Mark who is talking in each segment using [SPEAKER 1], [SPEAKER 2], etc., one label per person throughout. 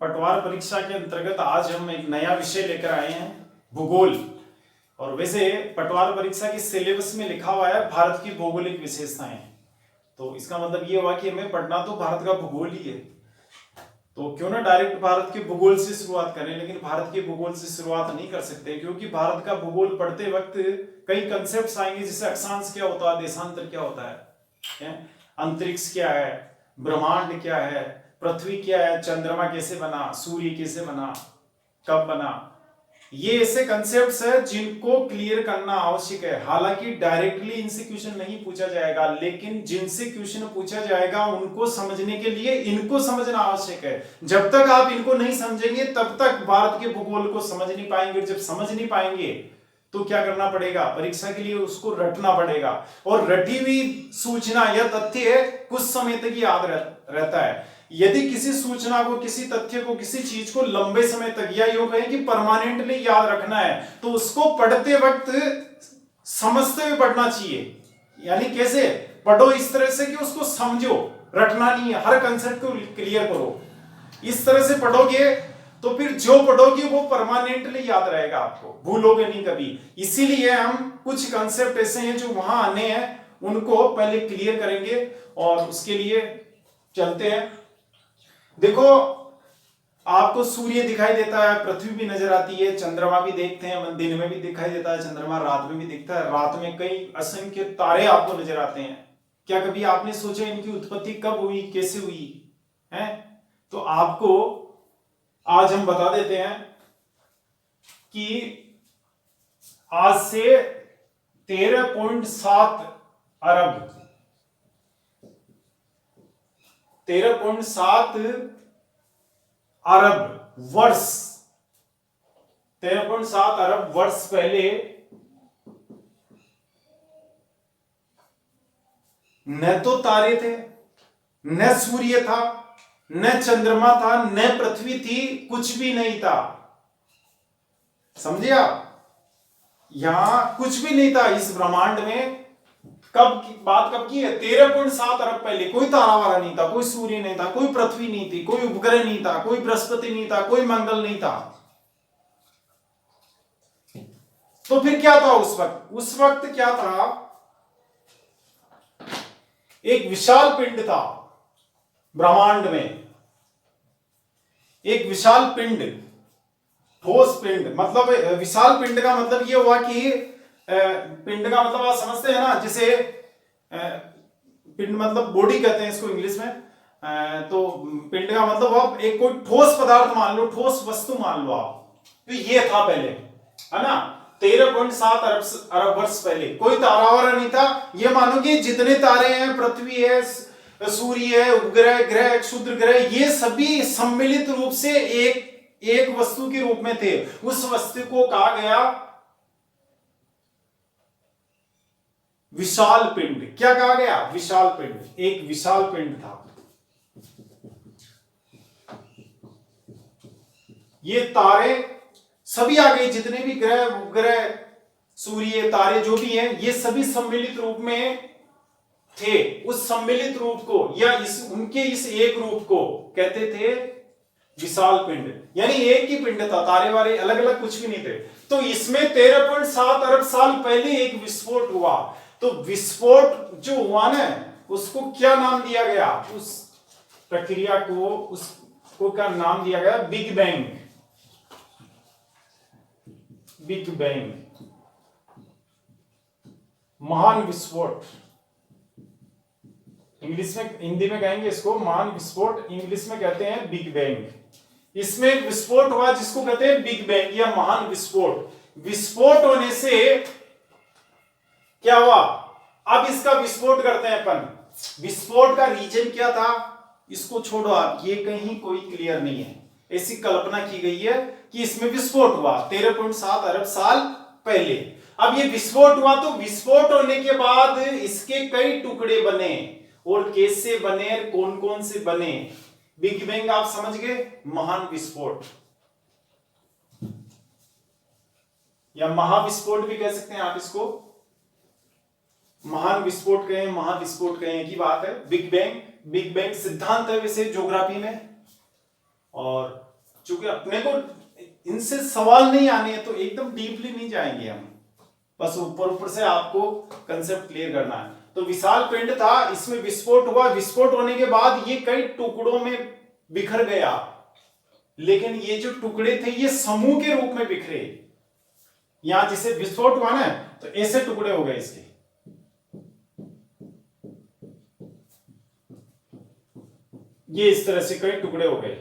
[SPEAKER 1] पटवार परीक्षा के अंतर्गत आज हम एक नया विषय लेकर आए हैं, भूगोल। और वैसे पटवार परीक्षा की सिलेबस में लिखा हुआ है भारत की भौगोलिक विशेषताएं। तो इसका मतलब ये हुआ कि हमें पढ़ना तो भारत का भूगोल ही है। तो क्यों ना डायरेक्ट भारत के भूगोल से शुरुआत करें, लेकिन भारत के भूगोल से शुरुआत नहीं कर सकते क्योंकि भारत का भूगोल पढ़ते वक्त कई कंसेप्ट आएंगे, जैसे अक्षांश क्या होता है, देशांतर क्या होता है, अंतरिक्ष क्या है, ब्रह्मांड क्या है, पृथ्वी क्या है, चंद्रमा कैसे बना, सूर्य कैसे बना, कब बना। ये ऐसे कंसेप्ट्स है जिनको क्लियर करना आवश्यक है। हालांकि डायरेक्टली इनसे क्वेश्चन नहीं पूछा जाएगा, लेकिन जिनसे क्वेश्चन पूछा जाएगा उनको समझने के लिए इनको समझना आवश्यक है। जब तक आप इनको नहीं समझेंगे तब तक भारत के भूगोल को समझ नहीं पाएंगे। जब समझ नहीं पाएंगे तो क्या करना पड़ेगा, परीक्षा के लिए उसको रटना पड़ेगा। और रटी हुई सूचना या तथ्य कुछ समय तक याद रहता है। यदि किसी सूचना को, किसी तथ्य को, किसी चीज को लंबे समय तक या यूं कहें कि परमानेंटली याद रखना है तो उसको पढ़ते वक्त समझते हुए पढ़ना चाहिए। यानी कैसे पढ़ो, इस तरह से कि उसको समझो, रटना नहीं है, हर कंसेप्ट को क्लियर करो। इस तरह से पढ़ोगे तो फिर जो पढ़ोगे वो परमानेंटली याद रहेगा, आपको भूलोगे नहीं कभी। इसीलिए हम कुछ कंसेप्ट ऐसे हैं जो वहां आने हैं, उनको पहले क्लियर करेंगे और उसके लिए चलते हैं। देखो, आपको सूर्य दिखाई देता है, पृथ्वी भी नजर आती है, चंद्रमा भी देखते हैं, दिन में भी दिखाई देता है चंद्रमा, रात में भी दिखता है। रात में कई असंख्य तारे आपको नजर आते हैं। क्या कभी आपने सोचा इनकी उत्पत्ति कब हुई, कैसे हुई है? तो आपको आज हम बता देते हैं कि आज से 13.7 अरब 13.7 अरब वर्ष 13.7 अरब वर्ष पहले न तो तारे थे, न सूर्य था, न चंद्रमा था, न पृथ्वी थी, कुछ भी नहीं था। समझे आप? यहां कुछ भी नहीं था इस ब्रह्मांड में। बात कब की है? 13.7 अरब पहले कोई तारा वारा नहीं था, कोई सूर्य नहीं था, कोई पृथ्वी नहीं थी, कोई उपग्रह नहीं था, कोई बृहस्पति नहीं था, कोई मंगल नहीं था। तो फिर क्या था उस वक्त? उस वक्त क्या था? एक विशाल पिंड था ब्रह्मांड में, एक विशाल पिंड, ठोस पिंड। मतलब विशाल पिंड का मतलब ये हुआ कि पिंड का मतलब आप समझते हैं ना, जैसे पिंड मतलब बॉडी कहते हैं इसको इंग्लिश में। तो पिंड का मतलब आप एक कोई ठोस पदार्थ मान लो, ठोस वस्तु मान लो आप। तो ये था पहले, है ना, 13.7 अरब वर्ष पहले। कोई तारा वारा नहीं था। ये मानो कि जितने तारे हैं, पृथ्वी है, सूर्य है, उपग्रह, ग्रह, क्षुद्र ग्रह, ये सभी सम्मिलित रूप से एक वस्तु के रूप में थे। उस वस्तु को कहा गया विशाल पिंड। क्या कहा गया? विशाल पिंड। एक विशाल पिंड था। ये तारे सभी आ गए, जितने भी ग्रह, उपग्रह, सूर्य, तारे जो भी हैं, ये सभी सम्मिलित रूप में थे। उस सम्मिलित रूप को या उनके इस एक रूप को कहते थे विशाल पिंड। यानी एक ही पिंड था, तारे वारे अलग अलग कुछ भी नहीं थे। तो इसमें 13.7 अरब साल पहले एक विस्फोट हुआ। तो विस्फोट जो हुआ ना, उसको क्या नाम दिया गया? उस प्रक्रिया को, उसको क्या नाम दिया गया? Big bang. बिग बैंग, महान विस्फोट। इंग्लिश में, हिंदी में कहेंगे इसको महान विस्फोट, इंग्लिश में कहते हैं बिग बैंग। इसमें एक विस्फोट हुआ जिसको कहते हैं बिग बैंग या महान विस्फोट। विस्फोट होने से क्या हुआ? अब इसका विस्फोट करते हैं अपन। विस्फोट का रीजन क्या था इसको छोड़ो आप, ये कहीं कोई क्लियर नहीं है। ऐसी कल्पना की गई है कि इसमें विस्फोट हुआ 13.7 अरब साल पहले। अब ये विस्फोट हुआ, तो विस्फोट होने के बाद इसके कई टुकड़े बने, और कैसे बने, कौन कौन से बने। बिग बैंग आप समझ गए, महान विस्फोट या महाविस्फोट भी कह सकते हैं आप इसको। महान विस्फोट कहें, महाविस्फोट कहें, एक ही बात है। बिग बैंग, बिग बैंग सिद्धांत है वैसे ज्योग्राफी में, और चूंकि अपने को इनसे सवाल नहीं आने हैं तो एकदम डीपली नहीं जाएंगे हम, बस ऊपर ऊपर से आपको कंसेप्ट क्लियर करना है। तो विशाल पिंड था, इसमें विस्फोट हुआ, विस्फोट होने के बाद ये कई टुकड़ों में बिखर गया, लेकिन ये जो टुकड़े थे ये समूह के रूप में बिखरे। यहां जिसे विस्फोट हुआ ना तो ऐसे टुकड़े हो गए इसके, ये इस तरह से कई टुकड़े हो गए।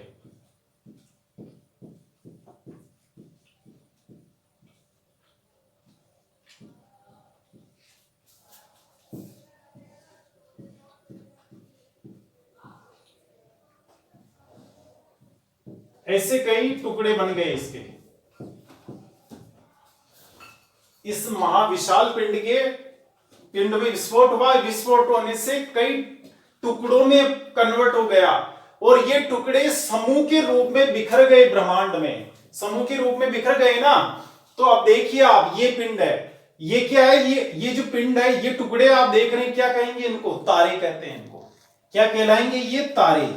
[SPEAKER 1] ऐसे कई टुकड़े बन गए इसके। इस महाविशाल पिंड में विस्फोट हुआ, विस्फोट होने से कई टुकड़ों में कन्वर्ट हो गया और ये टुकड़े समूह के रूप में बिखर गए ब्रह्मांड में, समूह के रूप में बिखर गए ना। तो अब देखिए आप, ये पिंड है, ये क्या है, ये जो पिंड है, ये टुकड़े आप देख रहे हैं, क्या कहेंगे इनको? तारे कहते हैं इनको। क्या कहलाएंगे? ये तारे।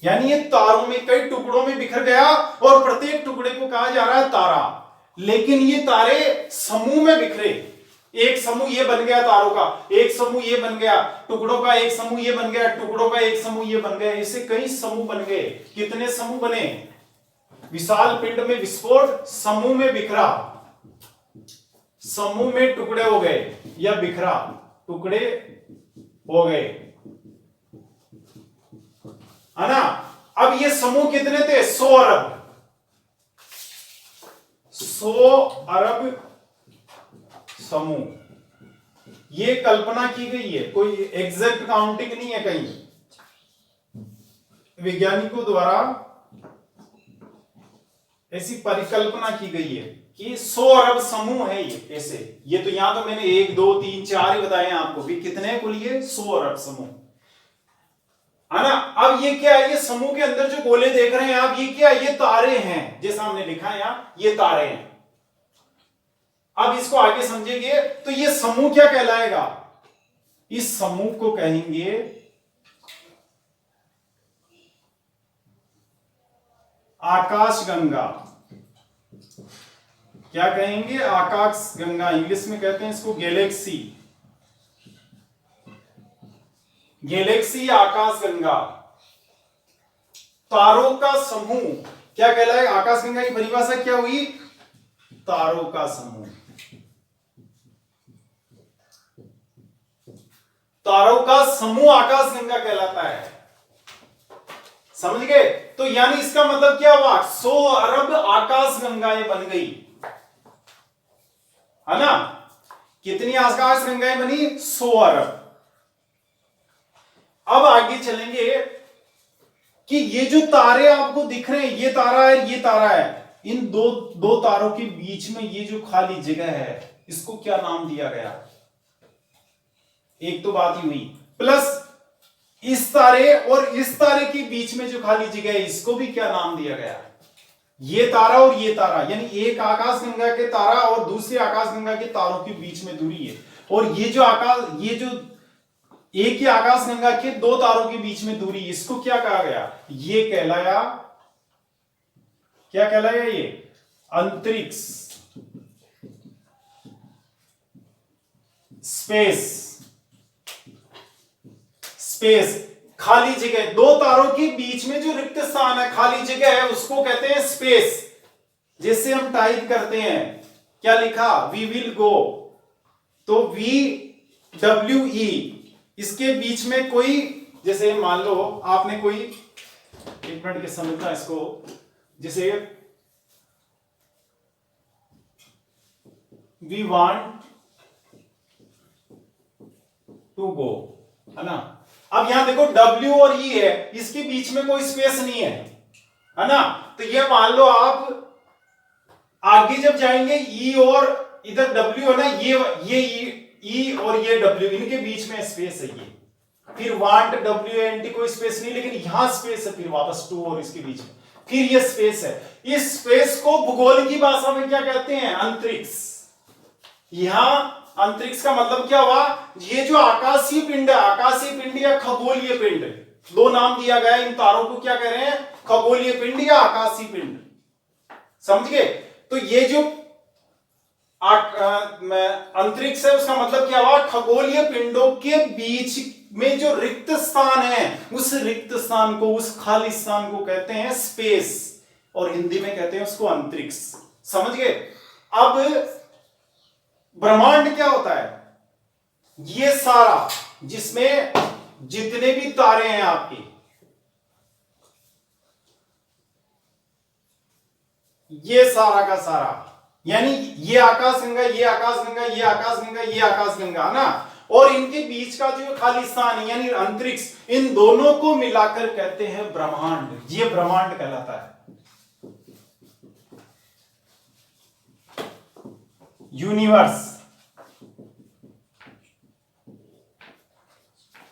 [SPEAKER 1] यानी ये तारों में कई टुकड़ों में बिखर गया और प्रत्येक टुकड़े को कहा जा रहा है तारा। लेकिन ये तारे समूह में बिखरे, एक समूह ये बन गया तारों का, एक समूह ये बन गया टुकड़ों का, एक समूह ये बन गया टुकड़ों का, एक समूह ये बन गया, ऐसे कई समूह बन गए। कितने समूह बने? विशाल पिंड में विस्फोट, समूह में बिखरा, समूह में टुकड़े हो गए या बिखरा, टुकड़े हो गए, है ना। अब ये समूह कितने थे? 100 अरब, 100 अरब समूह। ये कल्पना की गई है, कोई एग्जैक्ट काउंटिंग नहीं है, कहीं वैज्ञानिकों द्वारा ऐसी परिकल्पना की गई है कि 100 अरब समूह है ये ऐसे। ये तो यहां तो मैंने 1 2 3 4 ही बताए हैं आपको, भी कितने कुल? ये 100 अरब समूह, है ना। अब ये क्या है? ये समूह के अंदर जो गोले देख रहे हैं आप, ये क्या है? ये तारे हैं, जैसा हमने लिखा है यहां, ये तारे हैं। अब इसको आगे समझेंगे तो ये समूह क्या कहलाएगा? इस समूह को कहेंगे आकाशगंगा। क्या कहेंगे? आकाशगंगा। इंग्लिश में कहते हैं इसको गैलेक्सी, गैलेक्सी, आकाशगंगा, तारों का समूह क्या कहलाएगा? आकाशगंगा की परिभाषा क्या हुई? तारों का समूह, तारों का समूह आकाशगंगा कहलाता है। समझ गए? तो यानी इसका मतलब क्या हुआ? 100 अरब आकाशगंगाएं बन गई, है ना। कितनी आकाशगंगाएं बनी? 100 अरब। अब आगे चलेंगे कि ये जो तारे आपको दिख रहे हैं, ये तारा है, ये तारा है, इन दो तारों के बीच में ये जो खाली जगह है, इसको क्या नाम दिया गया? एक तो बात ही हुई, प्लस इस तारे और इस तारे के बीच में जो खाली जगह है, इसको भी क्या नाम दिया गया? ये तारा और ये तारा, यानी एक आकाशगंगा के तारा और दूसरे आकाशगंगा के तारों के बीच में दूरी है, और ये जो एक ही आकाशगंगा के 2 तारों के बीच में दूरी, इसको क्या कहा गया? ये कहलाया, क्या कहलाया? ये अंतरिक्ष, स्पेस। स्पेस, खाली जगह, 2 तारों के बीच में जो रिक्त स्थान है, खाली जगह है, उसको कहते हैं स्पेस। जैसे हम टाइप करते हैं, क्या लिखा? वी विल गो, तो VWE, इसके बीच में कोई, जैसे मान लो आपने कोई, 1 मिनट के समझना इसको, जैसे वी वांट टू गो, है ना। अब यहां देखो W और E है, इसके बीच में कोई स्पेस नहीं है ना। तो ये मान लो आप आगे जब जाएंगे, E और इधर W है ना, ये E और ये W, इनके बीच में स्पेस है ये। फिर वांट WANT कोई स्पेस नहीं, लेकिन यहां स्पेस है, फिर वापस 2 और इसके बीच में फिर ये स्पेस है। इस स्पेस को भूगोल की भाषा में क्या कहते हैं? अंतरिक्ष। यहां अंतरिक्ष का मतलब क्या हुआ? ये जो आकाशीय पिंड है, आकाशीय पिंड या खगोलीय पिंड, 2 नाम दिया गया इन तारों को, क्या कह रहे हैं? खगोलीय पिंड या आकाशीय पिंड। समझ गए? तो ये जो अंतरिक्ष है उसका मतलब क्या हुआ? खगोलीय पिंडों के बीच में जो रिक्त स्थान है, उस रिक्त स्थान को, उस खाली स्थान को कहते हैं स्पेस, और हिंदी में कहते हैं उसको अंतरिक्ष। समझ गए? अब ब्रह्मांड क्या होता है? ये सारा जिसमें जितने भी तारे हैं आपके, ये सारा का सारा, यानी ये आकाशगंगा, ये आकाशगंगा, ये आकाशगंगा, ये आकाशगंगा ना, और इनके बीच का जो खाली स्थान है यानी अंतरिक्ष, इन दोनों को मिलाकर कहते हैं ब्रह्मांड। ये ब्रह्मांड कहलाता है। यूनिवर्स।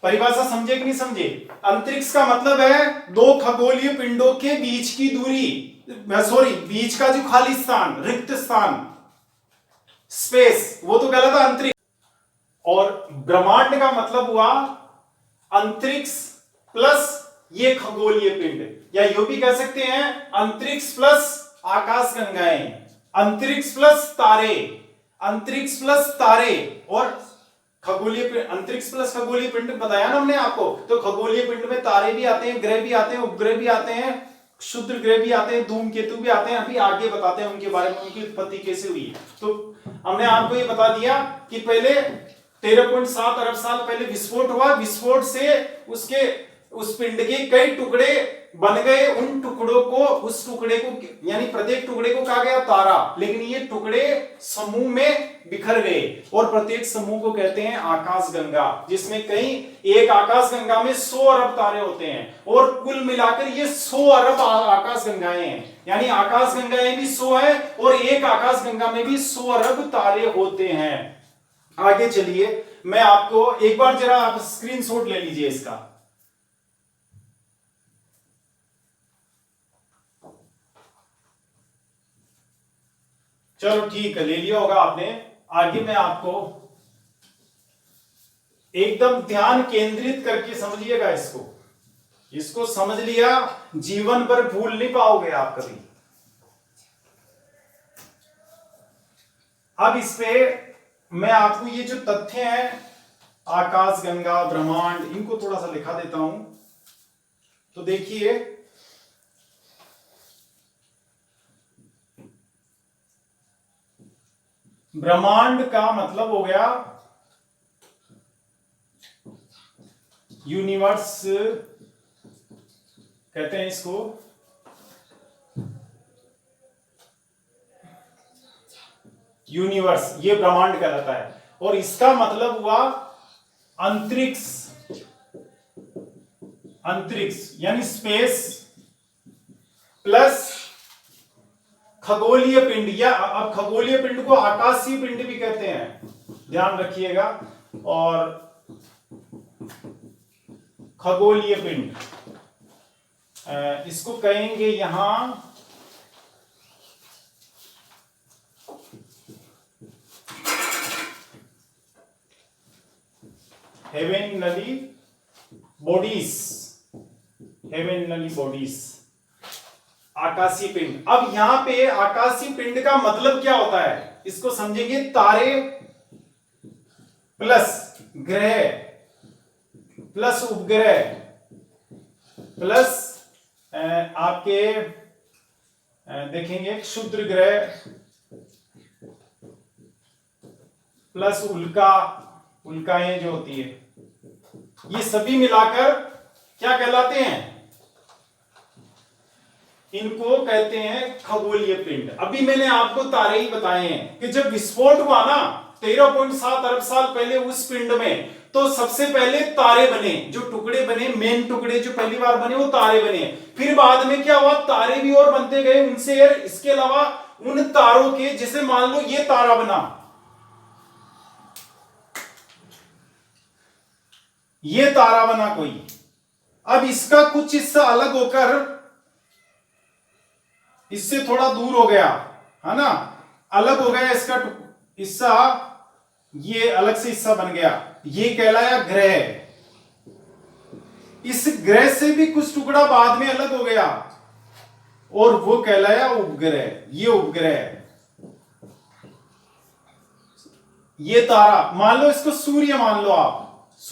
[SPEAKER 1] परिभाषा समझे कि नहीं समझे? अंतरिक्ष का मतलब है दो खगोलीय पिंडों के बीच की दूरी, बीच का जो खाली स्थान, रिक्त स्थान, स्पेस, वो तो कहलाता अंतरिक्ष। और ब्रह्मांड का मतलब हुआ अंतरिक्ष प्लस ये खगोलीय पिंड, या यूं भी कह सकते हैं अंतरिक्ष प्लस आकाशगंगाएं, अंतरिक्ष प्लस तारे, अंतरिक्ष प्लस तारे और खगोलीय पिंड। अंतरिक्ष प्लस खगोलीय पिंड बताया ना हमने आपको। तो खगोलीय पिंड में तारे भी आते हैं, ग्रह भी आते हैं, उपग्रह भी आते हैं, क्षुद्र ग्रह भी आते हैं, धूमकेतु भी आते हैं। अभी आगे बताते हैं उनके बारे में, उनकी उत्पत्ति कैसे हुई। तो हमने आपको ये बता दिया कि पहले 13.7 अरब साल पहले विस्फोट हुआ। विस्फोट से उस पिंड के कई टुकड़े बन गए। उन टुकड़ों को, उस टुकड़े को यानी प्रत्येक टुकड़े को कहा गया तारा, लेकिन ये टुकड़े समूह में बिखर गए और प्रत्येक समूह को कहते हैं आकाशगंगा, जिसमें एक आकाशगंगा में 100 अरब तारे होते हैं और कुल मिलाकर ये 100 अरब आकाशगंगाएं हैं। यानी आकाशगंगाएं भी 100 है और एक आकाशगंगा में भी 100 अरब तारे होते हैं। आगे चलिए, मैं आपको एक बार जरा आप स्क्रीनशॉट ले लीजिए इसका। चलो ठीक है, ले लिया होगा आपने। आगे मैं आपको एकदम ध्यान केंद्रित करके समझिएगा इसको समझ लिया, जीवन भर भूल नहीं पाओगे आप कभी। अब इस पे मैं आपको ये जो तथ्य हैं, आकाशगंगा, ब्रह्मांड, इनको थोड़ा सा लिखा देता हूं। तो देखिए, ब्रह्मांड का मतलब हो गया यूनिवर्स, कहते हैं इसको। यूनिवर्स, ये ब्रह्मांड कहलाता है। और इसका मतलब हुआ अंतरिक्ष, अंतरिक्ष यानी स्पेस प्लस खगोलीय पिंड, या अब खगोलीय पिंड को आकाशीय पिंड भी कहते हैं, ध्यान रखिएगा। और खगोलीय पिंड इसको कहेंगे यहां हेवेनली बॉडीज, हेवेनली बॉडीज, आकाशीय पिंड। अब यहां पे आकाशीय पिंड का मतलब क्या होता है, इसको समझेंगे। तारे प्लस ग्रह प्लस उपग्रह प्लस आपके देखेंगे क्षुद्र ग्रह प्लस उल्काएं जो होती है, ये सभी मिलाकर क्या कहलाते हैं? इनको कहते हैं खगोलीय पिंड। अभी मैंने आपको तारे ही बताए हैं कि जब विस्फोट हुआ ना 13.7 अरब साल पहले उस पिंड में, तो सबसे पहले तारे बने, जो टुकड़े बने, मेन टुकड़े जो पहली बार बने वो तारे बने। फिर बाद में क्या हुआ, तारे भी और बनते गए उनसे यार, इसके अलावा उन तारों के, जैसे मान लो ये तारा बना, ये तारा बना कोई, अब इसका कुछ हिस्सा अलग होकर इससे थोड़ा दूर हो गया, है ना, अलग हो गया इसका हिस्सा, ये अलग से हिस्सा बन गया, ये कहलाया ग्रह। इस ग्रह से भी कुछ टुकड़ा बाद में अलग हो गया, और वो कहलाया उपग्रह। ये उपग्रह है। ये तारा मान लो, इसको सूर्य मान लो आप।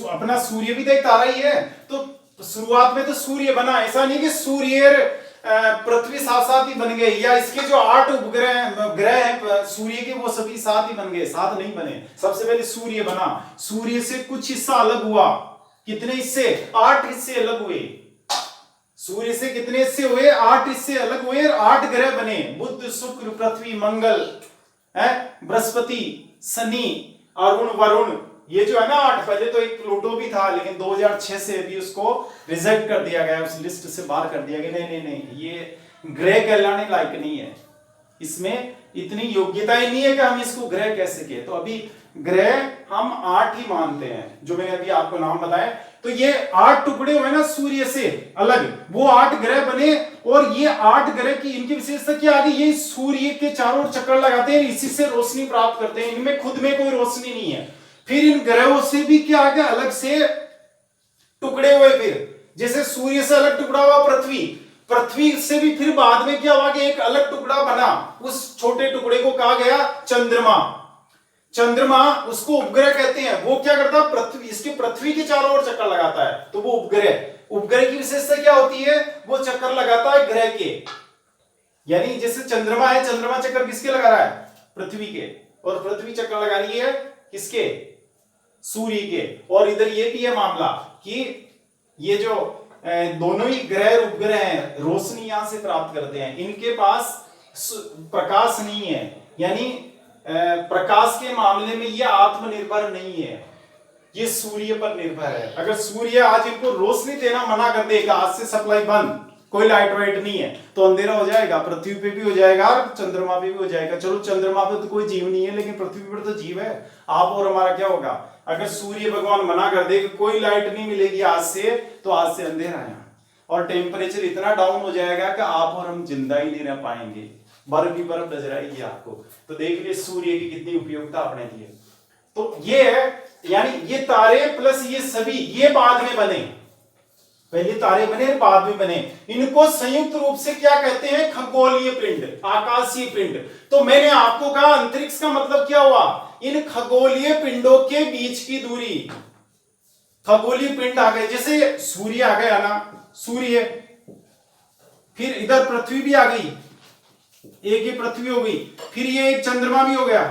[SPEAKER 1] अपना सूर्य भी तो एक तारा ही है। तो शुरुआत में तो सूर्य बना, ऐसा नहीं कि सूर्य पृथ्वी साथ साथ ही बन गए, या इसके जो 8 उपग्रह ग्रह हैं सूर्य के, वो सभी साथ ही बन गए, साथ नहीं बने। सबसे पहले सूर्य बना, सूर्य से कुछ हिस्सा अलग हुआ। कितने हिस्से? 8 हिस्से अलग हुए। सूर्य से कितने हिस्से हुए? 8 हिस्से अलग हुए और 8 ग्रह बने। बुध, शुक्र, पृथ्वी, मंगल, बृहस्पति, शनि, अरुण, वरुण। ये जो है ना 8, पहले तो एक प्लूटो भी था, लेकिन 2006 से अभी उसको रिजेक्ट कर दिया गया, उस लिस्ट से बाहर कर दिया गया। नहीं नहीं नहीं, ये ग्रह कहलाने लायक नहीं है, इसमें इतनी योग्यता ही नहीं है कि हम इसको ग्रह कह सके। तो अभी ग्रह हम 8 ही मानते हैं, जो मैंने अभी आपको नाम बताया। तो ये 8 टुकड़े हुए ना सूर्य से अलग, वो 8 ग्रह बने। और ये 8 ग्रह की इनकी विशेषता क्या आ गई? ये सूर्य के चारों ओर चक्कर लगाते हैं, इसी से रोशनी प्राप्त करते हैं। इनमें खुद में कोई रोशनी नहीं है। फिर इन ग्रहों से भी क्या आ गया? अलग से टुकड़े हुए। फिर जैसे सूर्य से अलग टुकड़ा हुआ पृथ्वी, पृथ्वी से भी फिर बाद में क्या हुआ कि एक अलग टुकड़ा बना। उस छोटे टुकड़े को कहा गया चंद्रमा। चंद्रमा, उसको उपग्रह कहते हैं। वो क्या करता है? पृथ्वी, इसके पृथ्वी के चारों ओर चक्कर लगाता है, तो वो उपग्रह। उपग्रह की विशेषता क्या होती है? वो चक्कर लगाता है ग्रह के। यानी जैसे चंद्रमा है, चंद्रमा चक्कर किसके लगा रहा है? पृथ्वी के। और पृथ्वी चक्कर लगा रही है किसके? सूर्य के। और इधर ये भी है मामला कि ये जो दोनों ही ग्रह उपग्रह हैं, रोशनी यहां से प्राप्त करते हैं। इनके पास प्रकाश नहीं है, यानी प्रकाश के मामले में ये आत्मनिर्भर नहीं है, ये सूर्य पर निर्भर है। अगर सूर्य आज इनको रोशनी देना मना कर देगा, आज से सप्लाई बंद, कोई लाइट वाइट नहीं है, तो अंधेरा हो जाएगा। पृथ्वी पे भी हो जाएगा और चंद्रमा पे भी हो जाएगा। चलो चंद्रमा पे तो कोई जीव नहीं है, लेकिन पृथ्वी पर तो जीव है। आप और हमारा क्या होगा? अगर सूर्य भगवान मना कर दे कि कोई लाइट नहीं मिलेगी आज से, तो आज से अंधेरा है और टेम्परेचर इतना डाउन हो जाएगा कि आप और हम जिंदा ही नहीं रह पाएंगे। बर्फ ही बर्फ नजर आएगी आपको। तो देख लिए सूर्य की कितनी उपयोगिता अपने लिए। तो ये है, यानी ये तारे प्लस ये सभी, ये बाद में बने। पहले तारे बने, बाद में बने। इनको संयुक्त रूप से क्या कहते हैं? खगोलीय पिंड, आकाशीय पिंड। तो मैंने आपको कहा अंतरिक्ष का मतलब क्या हुआ? इन खगोलीय पिंडों के बीच की दूरी। खगोलीय पिंड आ गए, जैसे सूर्य आ गया ना, सूर्य, फिर इधर पृथ्वी भी आ गई, एक ये पृथ्वी हो गई, फिर ये एक चंद्रमा भी हो गया,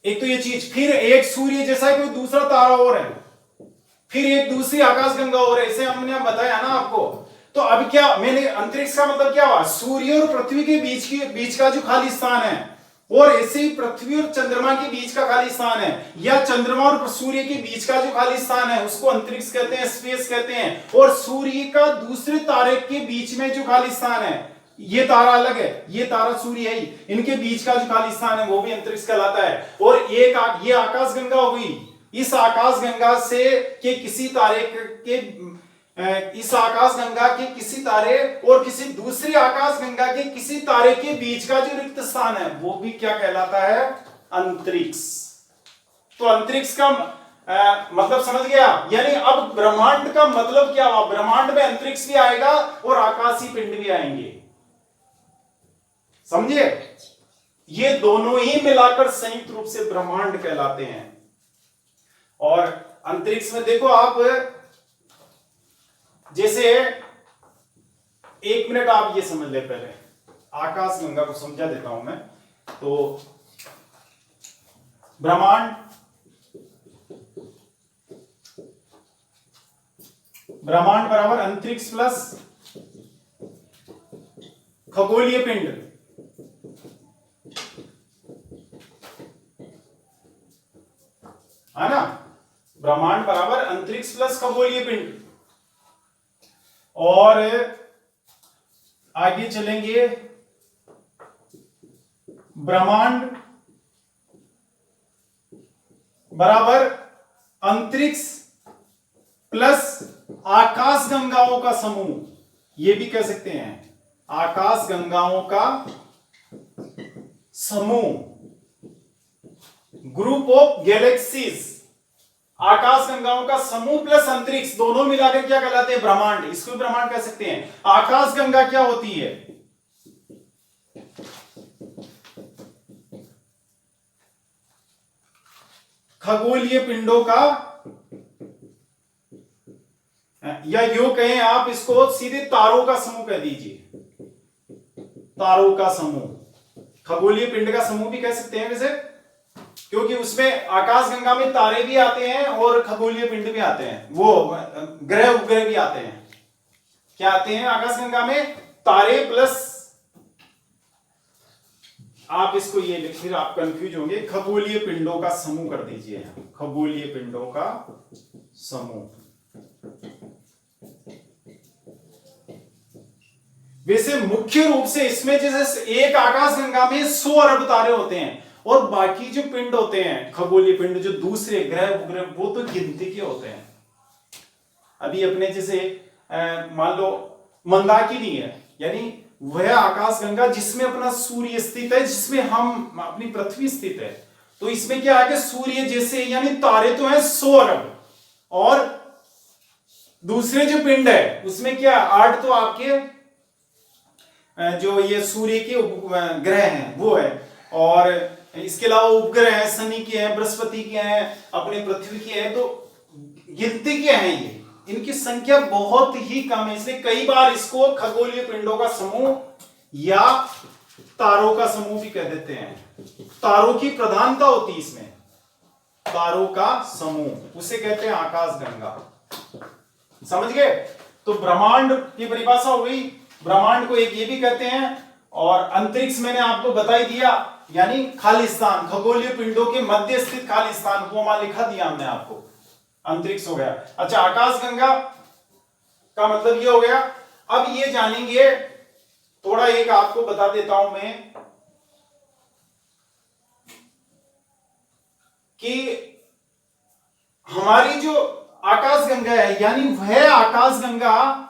[SPEAKER 1] एक तो ये चीज, फिर एक सूर्य जैसा कोई दूसरा तारा और है, फिर एक दूसरी आकाशगंगा और है। इसे हमने बताया ना आपको। तो अब क्या मैंने, अंतरिक्ष का मतलब क्या हुआ? सूर्य और पृथ्वी के बीच का जो खाली स्थान है, और ऐसे ही पृथ्वी और चंद्रमा के बीच का खाली स्थान है, या चंद्रमा और सूर्य के बीच का जो खाली स्थान है उसको अंतरिक्ष कहते हैं, स्पेस कहते हैं। और सूर्य का दूसरे तारे के बीच में जो खाली स्थान है, ये तारा अलग है, ये तारा सूर्य है ही, इनके बीच का जो खाली स्थान है वो भी अंतरिक्ष कहलाता है। और एक ये आकाशगंगा हो गई। इस आकाशगंगा से के किसी तारे के इस आकाशगंगा के किसी तारे और किसी दूसरी आकाशगंगा के किसी तारे के बीच का जो रिक्त स्थान है वो भी क्या कहलाता है? अंतरिक्ष। तो अंतरिक्ष का मतलब समझ गया? यानी अब ब्रह्मांड का मतलब क्या हुआ? ब्रह्मांड में अंतरिक्ष भी आएगा और आकाशीय पिंड भी आएंगे, समझे? ये दोनों ही मिलाकर संयुक्त रूप से ब्रह्मांड कहलाते हैं। और अंतरिक्ष में देखो आप, जैसे 1 मिनट आप ये समझ ले, पहले आकाशगंगा को समझा देता हूं मैं। तो ब्रह्मांड बराबर अंतरिक्ष प्लस खगोलीय पिंड। है ना? ब्रह्मांड बराबर अंतरिक्ष प्लस खगोलीय पिंड। और आगे चलेंगे, ब्रह्मांड बराबर अंतरिक्ष प्लस आकाशगंगाओं का समूह, ये भी कह सकते हैं आकाशगंगाओं का समूह, ग्रुप ऑफ गैलेक्सीज। आकाश गंगाओं का समूह प्लस अंतरिक्ष दोनों मिलाकर क्या कहलाते हैं? ब्रह्मांड। इसको भी ब्रह्मांड कह सकते हैं। आकाश गंगा क्या होती है? खगोलीय पिंडों का, या यो कहें आप इसको सीधे तारों का समूह कह दीजिए, तारों का समूह। खगोलीय पिंड का समूह भी कह सकते हैं वैसे, क्योंकि उसमें आकाश गंगा में तारे भी आते हैं और खगोलीय पिंड भी आते हैं, वो ग्रह उपग्रह भी आते हैं। क्या आते हैं आकाश गंगा में? तारे प्लस, आप इसको ये फिर आप कंफ्यूज होंगे, खगोलीय पिंडों का समूह कर दीजिए, खगोलीय पिंडों का समूह। वैसे मुख्य रूप से इसमें जैसे एक आकाश गंगा में 100 अरब तारे होते हैं, और बाकी जो पिंड होते हैं खगोलीय पिंड, जो दूसरे ग्रह उपग्रह, वो तो गिनती के होते हैं। अभी अपने जैसे मान लो मंदाकिनी है, यानी वह आकाश गंगा जिसमें अपना सूर्य स्थित है, जिसमें हम अपनी पृथ्वी स्थित है। तो इसमें क्या है कि सूर्य जैसे, यानी तारे तो हैं 100 अरब, और दूसरे जो पिंड है उसमें क्या 8 तो आपके जो ये सूर्य के ग्रह हैं वो है, और इसके अलावा उपग्रह हैं, शनि के हैं, बृहस्पति के हैं, अपने पृथ्वी के हैं। तो गिनती के हैं ये, इनकी संख्या बहुत ही कम है, इसलिए कई बार इसको खगोलीय पिंडों का समूह या तारों का समूह भी कह देते हैं। तारों की प्रधानता होती है इसमें, तारों का समूह, उसे कहते हैं आकाश गंगा। समझ गए? तो ब्रह्मांड की परिभाषा हो गई। ब्रह्मांड को एक ये भी कहते हैं, और अंतरिक्ष मैंने आपको बता ही दिया, यानी खालिस्तान, खगोलीय पिंडों के मध्य स्थित खालिस्तान को वहां लिखा दिया हमने आपको, अंतरिक्ष हो गया। अच्छा, आकाश गंगा का मतलब ये हो गया। अब ये जानेंगे, थोड़ा एक आपको बता देता हूं मैं कि हमारी जो आकाश गंगा है, यानी वह आकाश गंगा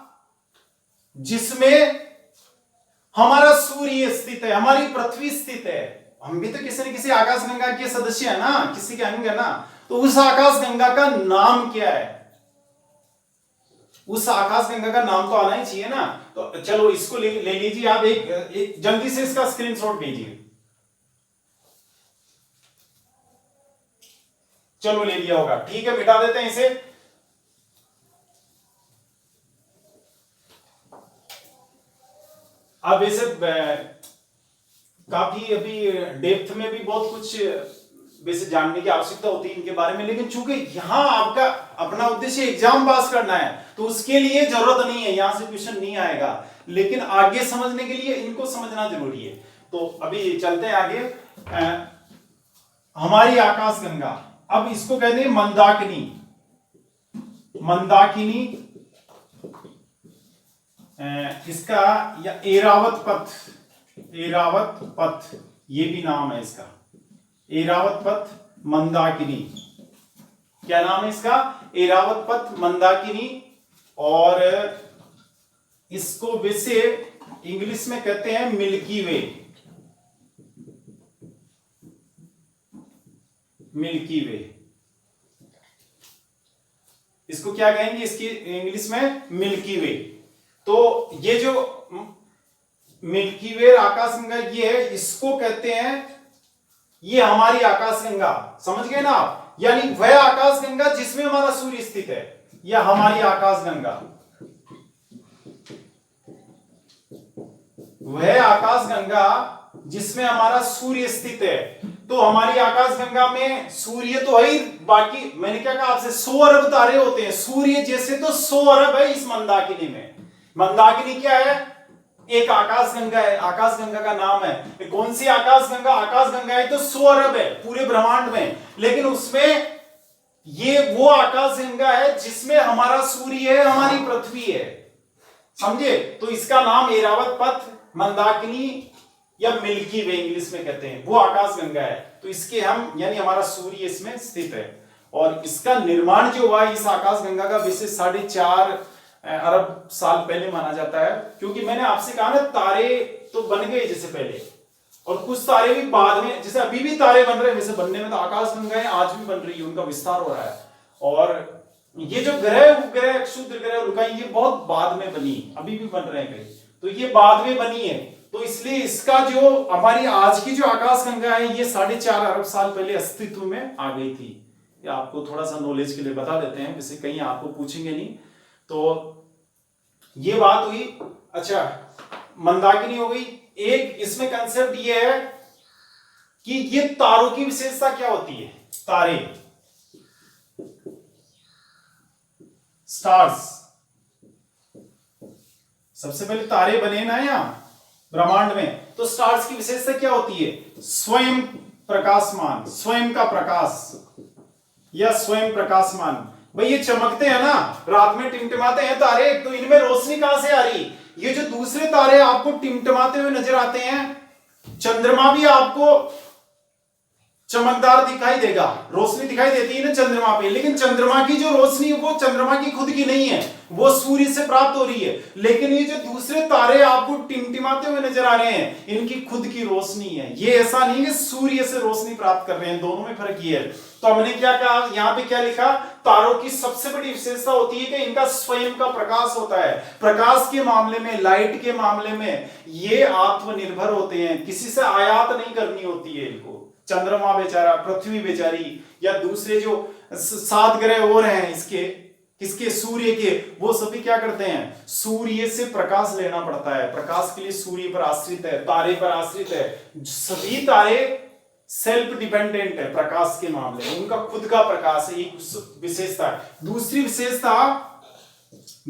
[SPEAKER 1] जिसमें हमारा सूर्य स्थित है, हमारी पृथ्वी स्थित है। हम भी तो किसी न किसी आकाश गंगा के सदस्य है ना, किसी के अंग है ना। तो उस आकाश गंगा का नाम क्या है? उस आकाश गंगा का नाम तो आना ही चाहिए ना। तो चलो इसको ले लीजिए आप, एक जल्दी से इसका स्क्रीनशॉट लीजिए। चलो ले लिया होगा, ठीक है, मिटा देते हैं इसे। अब वैसे काफी अभी डेप्थ में भी बहुत कुछ वैसे जानने की आवश्यकता होती है इनके बारे में, लेकिन चूंकि यहां आपका अपना उद्देश्य एग्जाम पास करना है, तो उसके लिए जरूरत नहीं है, यहां से क्वेश्चन नहीं आएगा, लेकिन आगे समझने के लिए इनको समझना जरूरी है। तो अभी चलते हैं आगे। हमारी आकाश गंगा, अब इसको कहते हैं मंदाकिनी। मंदाकिनी, इसका या एरावत पथ, एरावत पथ ये भी नाम है इसका, एरावत पथ मंदाकिनी। क्या नाम है इसका? एरावत पथ मंदाकिनी। और इसको वैसे इंग्लिश में कहते हैं मिल्की वे, मिल्की वे। इसको क्या कहेंगे इसकी इंग्लिश में? मिल्की वे। तो ये जो मिल्की वे आकाश गंगा ये है, इसको कहते हैं, ये हमारी आकाश गंगा, समझ गए ना आप? यानी वह आकाश गंगा जिसमें हमारा सूर्य स्थित है, या हमारी आकाश गंगा, वह आकाश गंगा जिसमें हमारा सूर्य स्थित है। तो हमारी आकाश गंगा में सूर्य तो है ही, बाकी मैंने क्या कहा आपसे, 100 अरब तारे होते हैं। सूर्य जैसे तो 100 अरब है इस मंदाकिनी में। मंदाकिनी क्या है? एक आकाश गंगा है, आकाश गंगा का नाम है। कौन सी आकाश गंगा? आकाश गंगा है तो 100 अरब है पूरे ब्रह्मांड में, लेकिन उसमें ये वो आकाश गंगा है जिसमें हमारा सूर्य है, हमारी पृथ्वी है। समझे? तो इसका नाम एरावत पथ मंदाकिनी या मिल्की वे इंग्लिश में कहते हैं, वो आकाश गंगा है। तो इसके हम, यानी हमारा सूर्य इसमें स्थित है। और इसका निर्माण जो हुआ इस आकाश गंगा का, वैसे 4.5 अरब साल पहले माना जाता है, क्योंकि मैंने आपसे कहा ना तारे तो बन गए जैसे पहले, और कुछ तारे भी बाद में, जैसे अभी भी तारे बन रहे हैं, वैसे बनने में तो आकाश गंगाएं आज भी बन रही है, उनका विस्तार हो रहा है। और ये जो ग्रह उपग्रह क्षुद्र ग्रह उल्का ये बहुत बाद में बनी, अभी भी बन रहे हैं कई, तो ये बाद में बनी है, तो इसलिए इसका जो हमारी आज की जो आकाशगंगा है ये 4.5 अरब साल पहले अस्तित्व में आ गई थी। ये आपको थोड़ा सा नॉलेज के लिए बता देते हैं, वैसे कहीं आपको पूछेंगे नहीं। तो ये बात हुई। अच्छा, मंदाकिनी हो गई। एक इसमें कंसेप्ट ये है कि ये तारों की विशेषता क्या होती है, तारे स्टार्स, सबसे पहले तारे बने ना यहाँ ब्रह्मांड में, तो स्टार्स की विशेषता क्या होती है, स्वयं प्रकाशमान, स्वयं का प्रकाश या स्वयं प्रकाशमान। भाई ये चमकते हैं ना, रात में टिमटिमाते हैं तारे, तो इनमें रोशनी कहां से आ रही, ये जो दूसरे तारे आपको टिमटिमाते हुए नजर आते हैं, चंद्रमा भी आपको चमकदार दिखाई देगा, रोशनी दिखाई देती है ना चंद्रमा पे, लेकिन चंद्रमा की जो रोशनी वो चंद्रमा की खुद की नहीं है, वो सूर्य से प्राप्त हो रही है। लेकिन ये जो दूसरे तारे आपको टिमटिमाते हुए नजर आ रहे हैं, इनकी खुद की रोशनी है, ये ऐसा नहीं कि सूर्य से रोशनी प्राप्त कर रहे हैं, दोनों में फर्क ये है। तो हमने क्या कहा, यहां पे क्या लिखा, तारों की सबसे बड़ी विशेषता होती है कि इनका स्वयं का प्रकाश होता है। प्रकाश के मामले में, लाइट के मामले में ये आत्मनिर्भर होते हैं, किसी से आयात नहीं करनी होती है इनको। चंद्रमा बेचारा, पृथ्वी बेचारी, या दूसरे जो 7 ग्रह और हैं इसके, किसके, सूर्य के, वो सभी क्या करते हैं, सूर्य से प्रकाश लेना पड़ता है, प्रकाश के लिए सूर्य पर आश्रित है, तारे पर आश्रित है। सभी तारे सेल्फ डिपेंडेंट है प्रकाश के मामले में, उनका खुद का प्रकाश है, एक विशेषता है। दूसरी विशेषता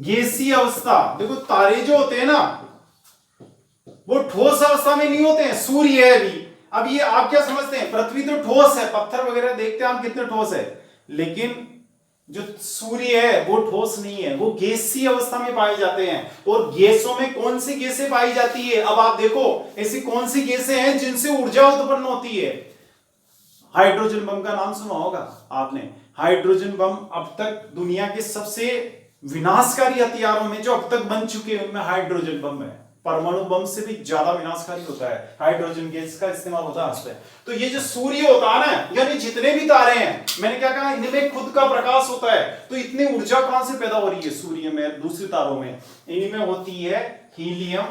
[SPEAKER 1] गैसीय अवस्था। देखो तारे जो होते हैं ना वो ठोस अवस्था में नहीं होते हैं, सूर्य है अभी, अब ये आप क्या समझते हैं, पृथ्वी तो ठोस है, पत्थर वगैरह देखते हैं हम कितने ठोस है, लेकिन जो सूर्य है वो ठोस नहीं है, वो गैसीय अवस्था में पाए जाते हैं। और गैसों में कौन सी गैसें पाई जाती है, अब आप देखो ऐसी कौन सी गैसें हैं जिनसे ऊर्जा उत्पन्न होती है। हाइड्रोजन बम का नाम सुना होगा आपने, हाइड्रोजन बम अब तक दुनिया के सबसे विनाशकारी हथियारों में जो अब तक बन चुके हैं उनमें हाइड्रोजन बम है। परमाणु बम से भी ज्यादा विनाशकारी होता है, हाइड्रोजन गैस का इस्तेमाल होता है उसमें। तो ये जो सूर्य होता है ना, यानी जितने भी तारे हैं, मैंने क्या कहा, इनमें खुद का प्रकाश होता है, तो इतनी ऊर्जा कहां से पैदा हो रही है सूर्य में, दूसरे तारों में, इनमें होती है helium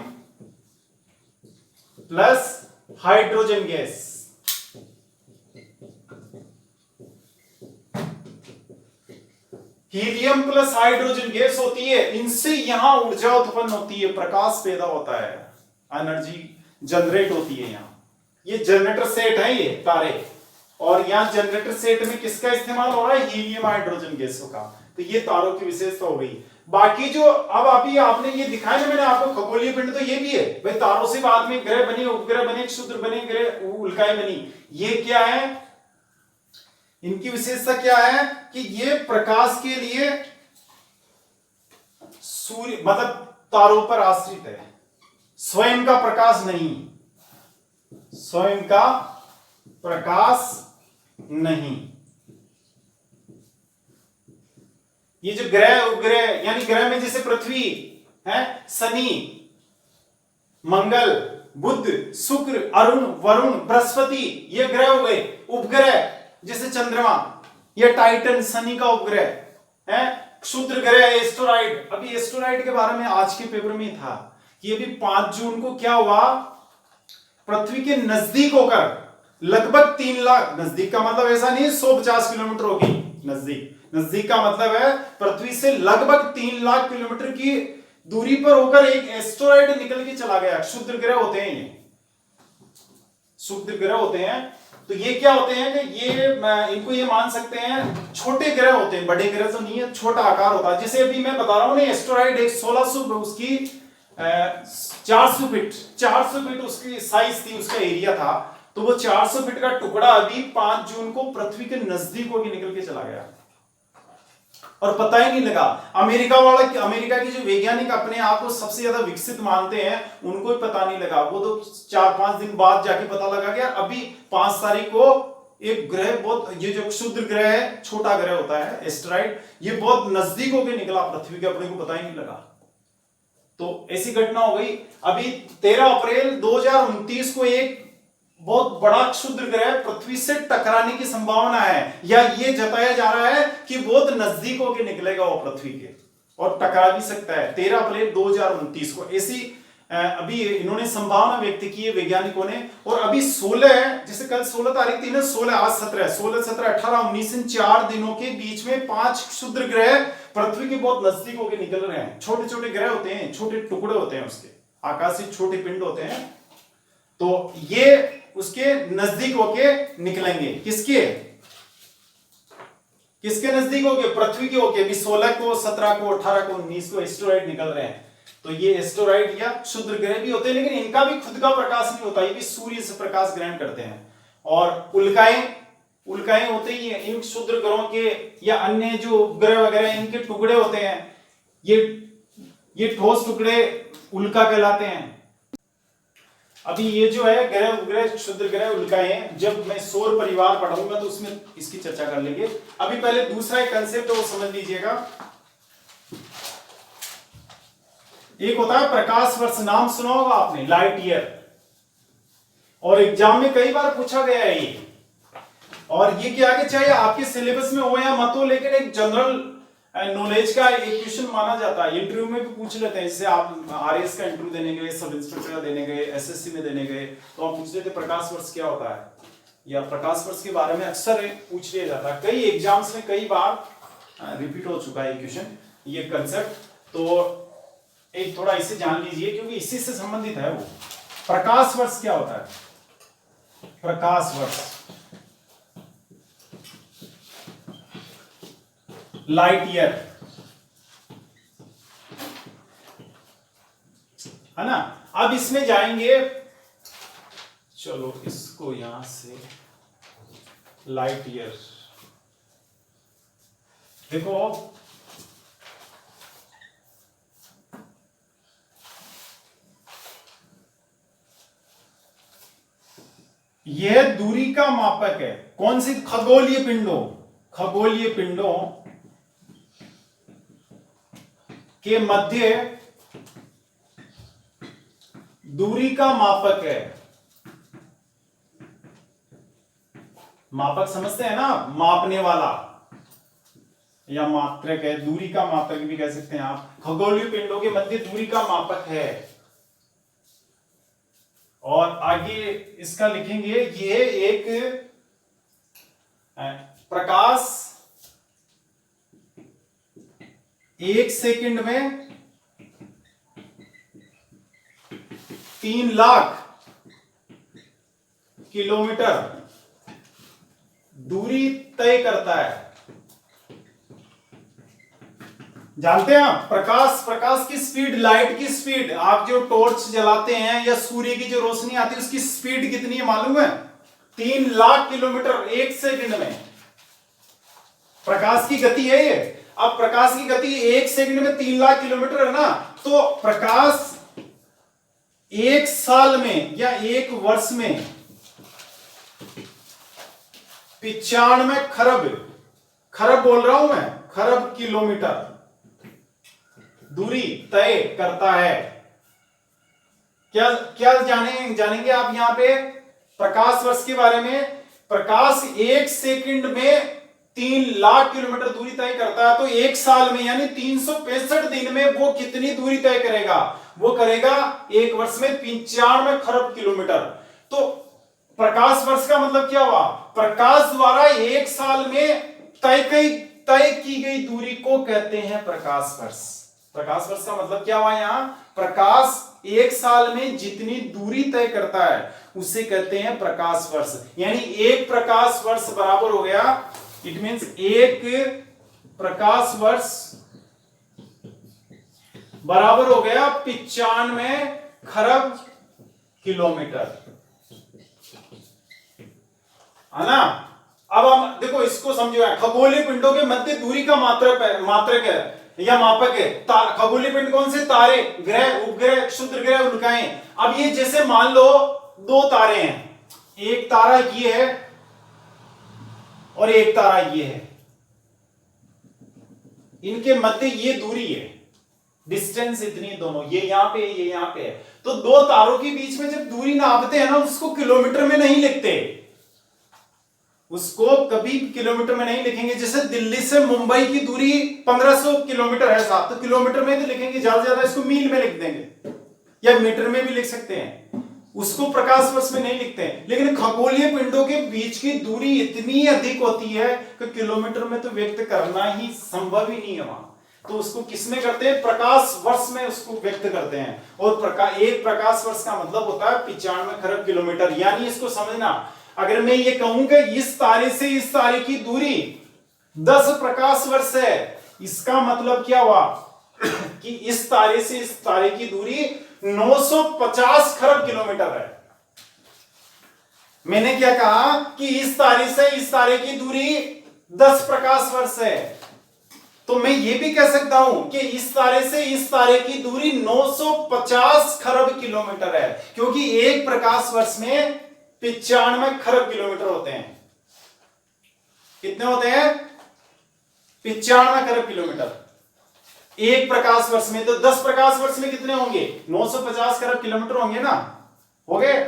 [SPEAKER 1] plus hydrogen gas. Helium plus hydrogen gas होती है, इनसे यहां ऊर्जा उत्पन्न होती है, प्रकाश पैदा होता है, एनर्जी जनरेट होती है। यहां ये जनरेटर सेट है ये तारे, और यहां जनरेटर सेट में किसका इस्तेमाल हो रहा है, हीलियम हाइड्रोजन गैसों का। तो ये तारों की विशेषता हो गई। बाकी जो अब अभी आपने ये दिखाया ना मैंने आपको, खगोलीय पिंड, तो ये भी है भाई, तारों से बाद में ग्रह बने, उपग्रह बने, क्षुद्र बने, ग्रह उल्काएं बनी। ये क्या है, इनकी विशेषता क्या है कि ये प्रकाश के लिए सूर्य मतलब तारों पर आश्रित है, स्वयं का प्रकाश नहीं, स्वयं का प्रकाश नहीं। ये जो ग्रह उपग्रह, यानी ग्रह में जैसे पृथ्वी है, शनि, मंगल, बुध, शुक्र, अरुण, वरुण, बृहस्पति, ये ग्रह हो गए। उपग्रह जैसे चंद्रमा, या टाइटन शनि का उपग्रह है, क्षुद्र ग्रह एस्टेरॉइड। अभी एस्टेरॉइड के बारे में आज के पेपर में था कि अभी 5 जून को क्या हुआ, पृथ्वी के नजदीक होकर लगभग 3 लाख, नजदीक का मतलब ऐसा नहीं 150 किलोमीटर होगी, नजदीक, नजदीक का मतलब है पृथ्वी से लगभग 3 लाख किलोमीटर की दूरी पर होकर एक एस्टेरॉइड निकल के चला गया। क्षुद्र ग्रह होते हैं ये, क्षुद्र ग्रह होते हैं। तो ये क्या होते हैं कि ये इनको ये मान सकते हैं छोटे ग्रह होते हैं, बड़े ग्रह तो नहीं है, छोटा आकार होता है। जैसे अभी मैं बता रहा हूं ना, एस्टेरॉइड एक 1600 उसकी 400 फीट उसकी साइज थी, उसका एरिया था, तो वो 400 फीट का टुकड़ा अभी 5 जून को पृथ्वी के नजदीक होकर निकल के चला गया और पता ही नहीं लगा। अमेरिका की जो वैज्ञानिक अपने आप को सबसे ज्यादा विकसित मानते हैं, उनको भी पता नहीं लगा, वो तो 4-5 दिन बाद जाके पता लगा गया। अभी 5 तारीख को एक ग्रह बहुत, ये जो क्षुद्र ग्रह है, छोटा ग्रह होता है एस्टेरॉइड, ये बहुत नजदीक होकर निकला पृथ्वी के, अपने को पता ही नहीं लगा। तो ऐसी घटना हो गई। अभी 13 अप्रैल 2029 को एक बहुत बड़ा क्षुद्र ग्रह पृथ्वी से टकराने की संभावना है, या ये जताया जा रहा है कि बहुत नजदीक होके निकलेगा वो पृथ्वी के, और टकरा भी सकता है 13 अप्रैल 2029 को। ऐसी अभी इन्होंने संभावना व्यक्त की है वैज्ञानिकों ने। और अभी 16, जैसे कल 16 तारीख थी ना, 16 आज 17, 16 17 18 19 इन 4 दिनों के बीच में 5 क्षुद्र ग्रह पृथ्वी के बहुत नजदीक होके निकल रहे हैं। छोटे छोटे ग्रह होते हैं, छोटे टुकड़े होते हैं, उसके आकाशीय छोटे पिंड होते हैं, तो ये उसके नजदीक होके निकलेंगे। किसके किसके नजदीक होके? पृथ्वी के होके। अभी 16 को 17 को 18 को 19 को एस्टेरॉइड निकल रहे हैं। तो ये एस्टेरॉइड या क्षुद्र ग्रह भी होते हैं, लेकिन इनका भी खुद का प्रकाश नहीं होता, ये भी सूर्य से प्रकाश ग्रहण करते हैं। और उल्काएं होते ही हैं इन क्षुद्र ग्रहों के, या अन्य जो ग्रह वगैरह इनके टुकड़े होते हैं, ये ठोस टुकड़े उल्का कहलाते हैं। अभी ये जो है ग्रह क्षुद्र ग्रह उल्काएं, जब मैं सौर परिवार पढ़ाऊंगा तो उसमें इसकी चर्चा कर लेंगे। अभी पहले दूसरा एक कंसेप्ट है वो समझ लीजिएगा। एक होता है प्रकाश वर्ष, नाम सुना होगा आपने, लाइट ईयर, और एग्जाम में कई बार पूछा गया है ये। और ये क्या है, चाहे आपके सिलेबस में हो या मत हो, लेकिन एक जनरल नॉलेज का एक क्वेश्चन माना जाता है। इंटरव्यू में भी पूछ लेते हैं, जैसे आप आरएस का इंटरव्यू देने गए, सब इंस्पेक्टर का देने गए, एसएससी में देने गए, तो आप पूछ लेते प्रकाश वर्ष क्या होता है, या प्रकाश वर्ष के बारे में अक्सर पूछ लिया जाता है। कई एग्जाम्स में कई बार रिपीट हो चुका है क्वेश्चन, ये कंसेप्ट। तो एक थोड़ा इसे जान लीजिए, क्योंकि इसी से संबंधित है वो। प्रकाश वर्ष क्या होता है? प्रकाश वर्ष, लाइट ईयर, है ना। अब इसमें जाएंगे, चलो इसको यहां से, लाइट ईयर देखो, यह दूरी का मापक है। कौन सी? खगोलीय पिंडों के मध्य दूरी का मापक है। मापक समझते हैं ना, मापने वाला या मात्रक है, दूरी का मापक भी कह सकते हैं आप। खगोलीय पिंडों के मध्य दूरी का मापक है। और आगे इसका लिखेंगे, ये एक प्रकाश 1 सेकंड में 3 लाख किलोमीटर दूरी तय करता है। जानते हैं आप प्रकाश की स्पीड, लाइट की स्पीड, आप जो टॉर्च जलाते हैं या सूर्य की जो रोशनी आती है उसकी स्पीड कितनी है मालूम है? 3 लाख किलोमीटर 1 सेकंड में प्रकाश की गति है ये। अब प्रकाश की गति 1 सेकंड में 3 लाख किलोमीटर है ना, तो प्रकाश 1 साल में या 1 वर्ष में 95 खरब बोल रहा हूं मैं, खरब किलोमीटर दूरी तय करता है। क्या जानेंगे आप यहां पे प्रकाश वर्ष के बारे में? प्रकाश 1 सेकंड में 3 लाख किलोमीटर दूरी तय करता है, तो 1 साल में यानी 365 दिन में वो कितनी दूरी तय करेगा? वो करेगा 1 वर्ष में 95 खरब किलोमीटर। तो प्रकाश वर्ष का मतलब क्या हुआ? प्रकाश द्वारा 1 साल में तय की गई दूरी को कहते हैं प्रकाश वर्ष। प्रकाश वर्ष का मतलब क्या हुआ? यहां प्रकाश 1 साल में जितनी दूरी तय करता है उसे कहते हैं प्रकाश वर्ष। यानी 1 प्रकाश वर्ष बराबर हो गया, इट मींस 1 प्रकाश वर्ष बराबर हो गया 95 खरब किलोमीटर, है ना। अब हम देखो इसको समझो, खगोलीय पिंडों के मध्य दूरी का मात्रक है या मापक है। खगोलीय पिंड कौन से? तारे, ग्रह, उपग्रह, क्षुद्र ग्रह, उल्काएं। अब ये जैसे मान लो 2 तारे हैं, एक तारा ये है और एक तारा ये है, इनके मध्य ये दूरी है, डिस्टेंस इतनी है दोनों, ये यहाँ पे है, ये यहाँ पे है। तो दो तारों के बीच में जब दूरी नापते हैं ना, उसको किलोमीटर में नहीं लिखते, उसको कभी किलोमीटर में नहीं लिखेंगे। जैसे दिल्ली से मुंबई की दूरी 1500 किलोमीटर है साहब, तो किलोमीटर में तो लिखेंगे, ज्यादा से ज्यादा इसको मील में लिख देंगे या मीटर में भी लिख सकते हैं, उसको प्रकाश वर्ष में नहीं लिखते हैं। लेकिन खगोलीय पिंडों के बीच की दूरी इतनी अधिक होती है कि किलोमीटर में तो व्यक्त करना ही संभव ही नहीं है वहां, तो उसको किसमें करते हैं, प्रकाश वर्ष में उसको व्यक्त करते हैं। और एक प्रकाश वर्ष का मतलब होता है 95 खरब किलोमीटर। यानी इसको समझना, अगर मैं ये कहूं कि इस तारे से इस तारे की दूरी 10 प्रकाश वर्ष है, इसका मतलब क्या हुआ कि इस तारे से इस तारे की दूरी 950 खरब किलोमीटर है। मैंने क्या कहा कि इस तारे से इस तारे की दूरी 10 प्रकाश वर्ष है, तो मैं ये भी कह सकता हूं कि इस तारे से इस तारे की दूरी 950 खरब किलोमीटर है, क्योंकि एक प्रकाश वर्ष में 95 खरब किलोमीटर होते हैं। कितने होते हैं, 95 खरब किलोमीटर एक प्रकाश वर्ष में। तो 10 प्रकाश वर्ष में कितने होंगे, 950 खरब किलोमीटर होंगे ना, हो गए।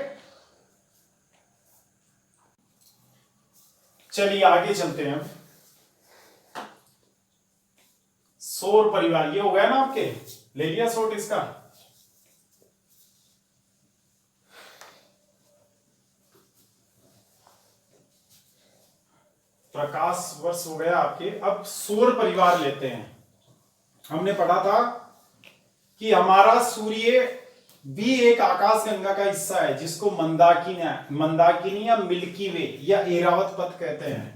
[SPEAKER 1] चलिए आगे चलते हैं। सौर परिवार ये हो गया ना, आपके ले लिया शॉर्ट इसका। प्रकाश वर्ष हो गया आपके। अब सौर परिवार लेते हैं। हमने पढ़ा था कि हमारा सूर्य भी एक आकाशगंगा का हिस्सा है, जिसको मंदाकिनी या मिल्की वे या ऐरावत पथ कहते हैं।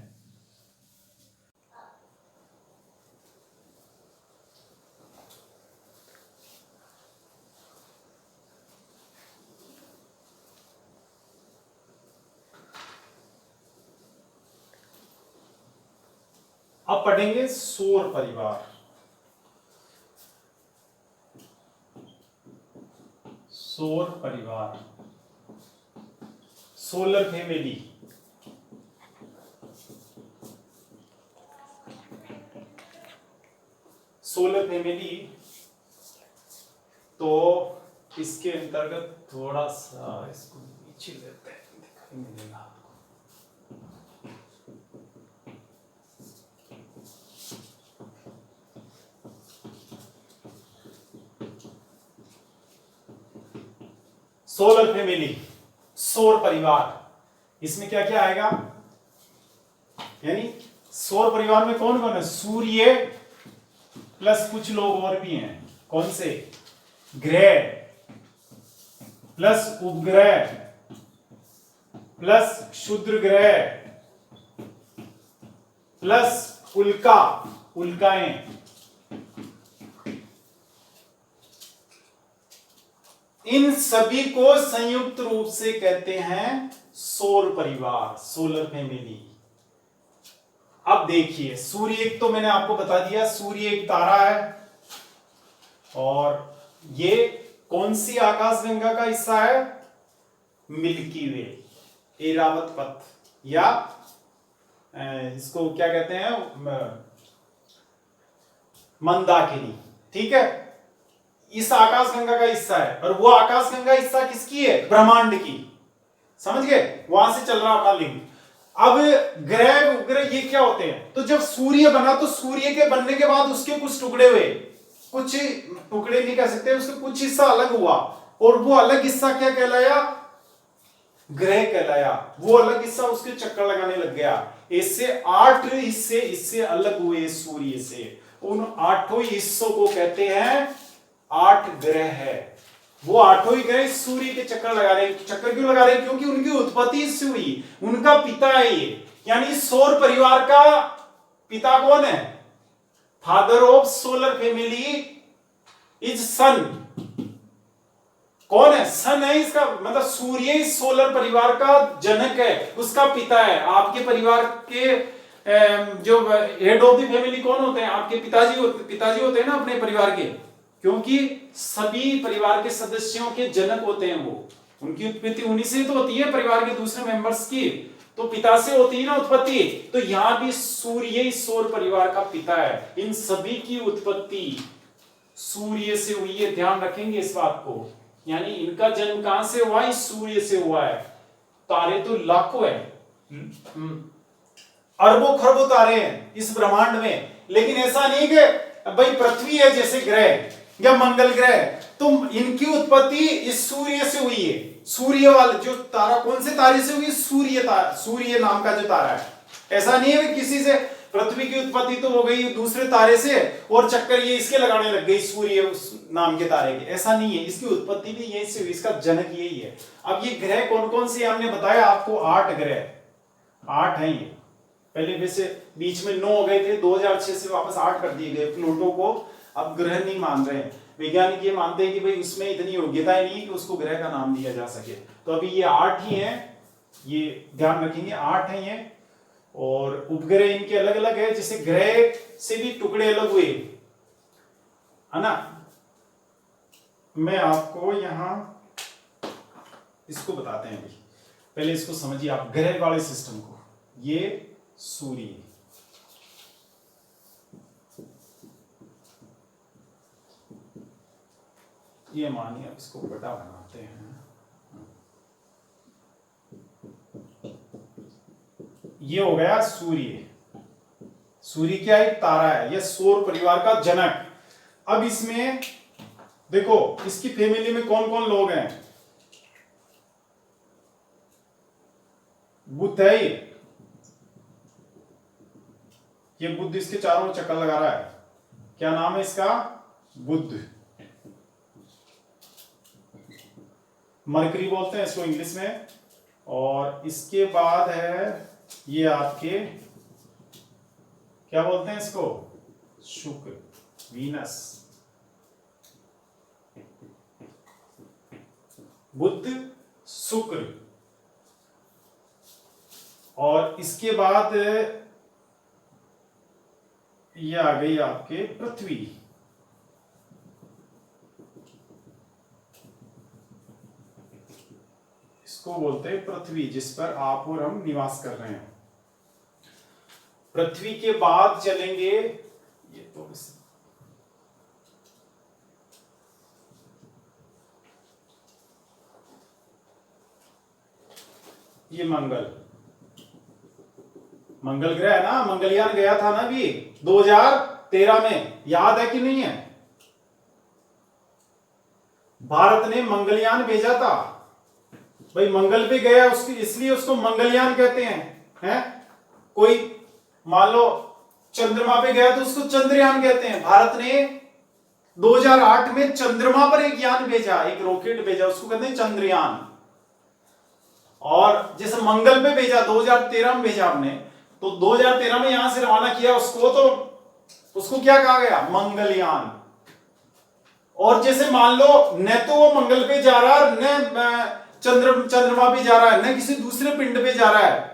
[SPEAKER 1] अब पढ़ेंगे सौर परिवार। सौर परिवार, सोलर फैमिली। सोलर फैमिली, तो इसके अंतर्गत थोड़ा सा इसको नीचे लेते हैं, दिखाई मिलेगा। सोलर फैमिली, सौर परिवार, इसमें क्या क्या आएगा, यानी सौर परिवार में कौन कौन है, सूर्य प्लस कुछ लोग और भी हैं। कौन से, ग्रह प्लस उपग्रह प्लस क्षुद्र ग्रह प्लस उल्काएं। इन सभी को संयुक्त रूप से कहते हैं सौर परिवार, सोलर फैमिली। अब देखिए, सूर्य एक तो मैंने आपको बता दिया, सूर्य एक तारा है, और ये कौन सी आकाशगंगा का हिस्सा है, मिल्की वे, ऐरावत पथ, या इसको क्या कहते हैं, मंदाकिनी। ठीक है, इस आकाशगंगा का हिस्सा है। और वो आकाशगंगा हिस्सा किसकी है, ब्रह्मांड की। समझ गए, वहां से चल रहा अपना लिंक। अब ग्रह उपग्रह ये क्या होते हैं, तो जब सूर्य बना तो सूर्य के बनने के बाद उसके कुछ टुकड़े हुए, कुछ टुकड़े नहीं कह सकते, उसका कुछ हिस्सा अलग हुआ, और वो अलग हिस्सा क्या कहलाया, ग्रह कहलाया। वो अलग हिस्सा उसके चक्कर लगाने लग गया। इससे 8 हिस्से इससे अलग हुए सूर्य से। उन 8 हिस्सों को कहते हैं 8 ग्रह है। वो 8 ही ग्रह सूर्य के चक्कर लगा रहे हैं। चक्कर क्यों लगा रहे हैं, क्योंकि उनकी उत्पत्ति इससे हुई, उनका पिता है ये। यानी सौर परिवार का पिता कौन है, father of solar family is sun. कौन है, सन है इसका मतलब, सूर्य इस सोलर परिवार का जनक है, उसका पिता है। आपके परिवार के जो हेड ऑफ द फैमिली कौन होते हैं, आपके पिताजी होते हैं ना अपने परिवार के, क्योंकि सभी परिवार के सदस्यों के जनक होते हैं वो। उनकी उत्पत्ति उन्हीं से तो होती है, परिवार के दूसरे मेंबर्स की तो पिता से होती है ना उत्पत्ति। तो यहां भी सूर्य इस सौर परिवार का पिता है। इन सभी की उत्पत्ति सूर्य से हुई है, ध्यान रखेंगे इस बात को। यानी इनका जन्म कहां से हुआ है? सूर्य से हुआ है। तारे तो लाखों है, अरबों खरबों तारे हैं इस ब्रह्मांड में, लेकिन ऐसा नहीं कि भाई पृथ्वी है जैसे ग्रह या मंगल ग्रह, तो इनकी उत्पत्ति इस सूर्य से हुई है। सूर्य वाले जो तारा, कौन से तारे से हुई? सूर्य नाम का जो तारा है। ऐसा नहीं है कि किसी से पृथ्वी की उत्पत्ति तो हो गई दूसरे तारे से और चक्कर ये इसके लगाने लग गई सूर्य नाम के तारे के, ऐसा नहीं है। इसकी उत्पत्ति भी यही से हुई, इसका जनक यही है। अब ये ग्रह कौन कौन से हमने बताया आपको? 8 ग्रह, 8 हैं ये। पहले वैसे बीच में 9 हो गए थे, 2006 से वापस 8 कर दिए गए। प्लूटो को अब ग्रह नहीं मान रहे हैं वैज्ञानिक, ये मानते हैं कि भाई उसमें इतनी योग्यता नहीं कि उसको ग्रह का नाम दिया जा सके। तो अभी ये 8 ही हैं, ये ध्यान रखेंगे, 8 हैं ये। और उपग्रह इनके अलग अलग है, जैसे ग्रह से भी टुकड़े अलग हुए है ना। मैं आपको यहां इसको बताते हैं अभी, पहले इसको समझिए आप ग्रह वाले सिस्टम को। ये सूर्य, ये मानिए अब इसको बड़ा बनाते हैं। ये हो गया सूर्य। सूर्य क्या एक तारा है, यह सौर परिवार का जनक। अब इसमें देखो इसकी फैमिली में कौन कौन लोग हैं? बुध है ये बुध इसके चारों ओर चक्कर लगा रहा है। क्या नाम है इसका? बुध। मरकरी बोलते हैं इसको इंग्लिश में। और इसके बाद है ये आपके क्या बोलते हैं इसको? शुक्र, वीनस। बुध, शुक्र। और इसके बाद ये आ गई आपके पृथ्वी। इसको बोलते हैं पृथ्वी, जिस पर आप और हम निवास कर रहे हैं। पृथ्वी के बाद चलेंगे, ये तो ये मंगल ग्रह है ना। मंगलयान गया था ना अभी 2013 में, याद है कि नहीं है? भारत ने मंगलयान भेजा था भाई, मंगल पे गया उसकी, इसलिए उसको मंगलयान कहते हैं। कोई मान लो चंद्रमा पे गया तो उसको चंद्रयान कहते हैं। भारत ने 2008 में चंद्रमा पर एक यान भेजा, एक रॉकेट भेजा, उसको कहते हैं चंद्रयान। और जैसे मंगल पे भेजा 2013 में भेजा हमने, तो 2013 में यहां से रवाना किया उसको, तो उसको क्या कहा गया? मंगलयान। और जैसे मान लो न तो वो मंगल पे जा रहा है, न चंद्रमा पे जा रहा है, न किसी दूसरे पिंड पे जा रहा है,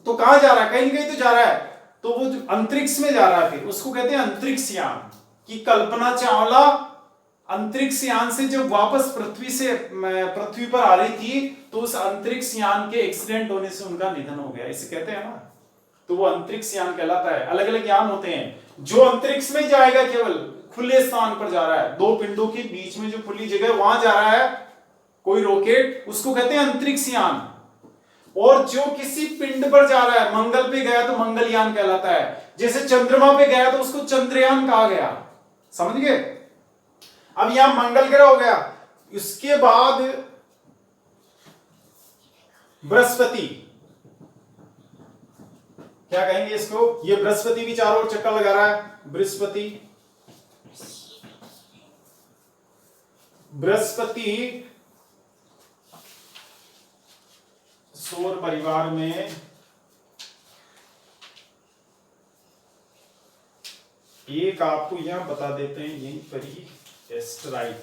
[SPEAKER 1] तो कहां जा रहा है? कहीं न कहीं तो जा रहा है। तो वो अंतरिक्ष में जा रहा है, फिर उसको कहते हैं अंतरिक्ष यान। की कल्पना चावला अंतरिक्ष यान से जब वापस पृथ्वी पर आ रही थी, तो उस अंतरिक्ष यान के एक्सीडेंट होने से उनका निधन हो गया, इसे कहते हैं ना। तो वो अंतरिक्ष यान कहलाता है। अलग अलग यान होते हैं। जो अंतरिक्ष में जाएगा केवल खुले स्थान पर जा रहा है, 2 पिंडों के बीच में जो खुली जगह वहां जा रहा है कोई रॉकेट, उसको कहते हैं अंतरिक्ष यान। और जो किसी पिंड पर जा रहा है, मंगल पे गया तो मंगलयान कहलाता है। जैसे चंद्रमा पे गया तो उसको चंद्रयान कहा गया। समझ गए? अब यहां मंगल ग्रह हो गया। इसके बाद बृहस्पति, क्या कहेंगे इसको? ये बृहस्पति भी चारों ओर चक्कर लगा रहा है। बृहस्पति सौर परिवार में एक आपको यहां बता देते हैं, यहीं पर ही एस्टेरॉइड।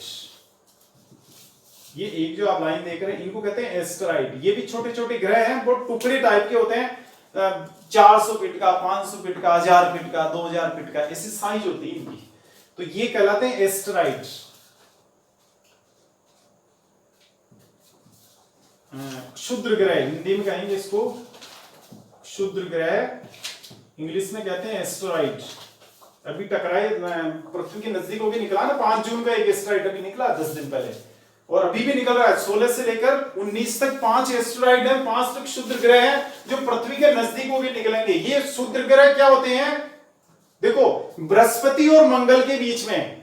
[SPEAKER 1] ये एक जो आप लाइन देख रहे हैं, इनको कहते हैं एस्टेरॉइड। ये भी छोटे छोटे ग्रह हैं, बहुत टुकड़े टाइप के होते हैं। 400 फीट का, 500 फीट का, 1000 फीट का, 2000 फीट का, ऐसी साइज होती है इनकी। तो ये कहलाते हैं एस्टेरॉइड। क्षुद्र ग्रह हिंदी में कहेंगे इसको, क्षुद्र ग्रह इंग्लिश में कहते हैं एस्टेरॉइड। अभी टकराए पृथ्वी के नजदीक होके निकला ना, 5 जून का एक एस्टेरॉइड अभी निकला 10 दिन पहले, और अभी भी निकल रहा है। 16 से लेकर 19 तक 5 एस्टेरॉइड है, 5 तक क्षुद्र ग्रह हैं जो पृथ्वी के नजदीक होके निकलेंगे। ये क्षुद्र ग्रह क्या होते हैं? देखो, बृहस्पति और मंगल के बीच में,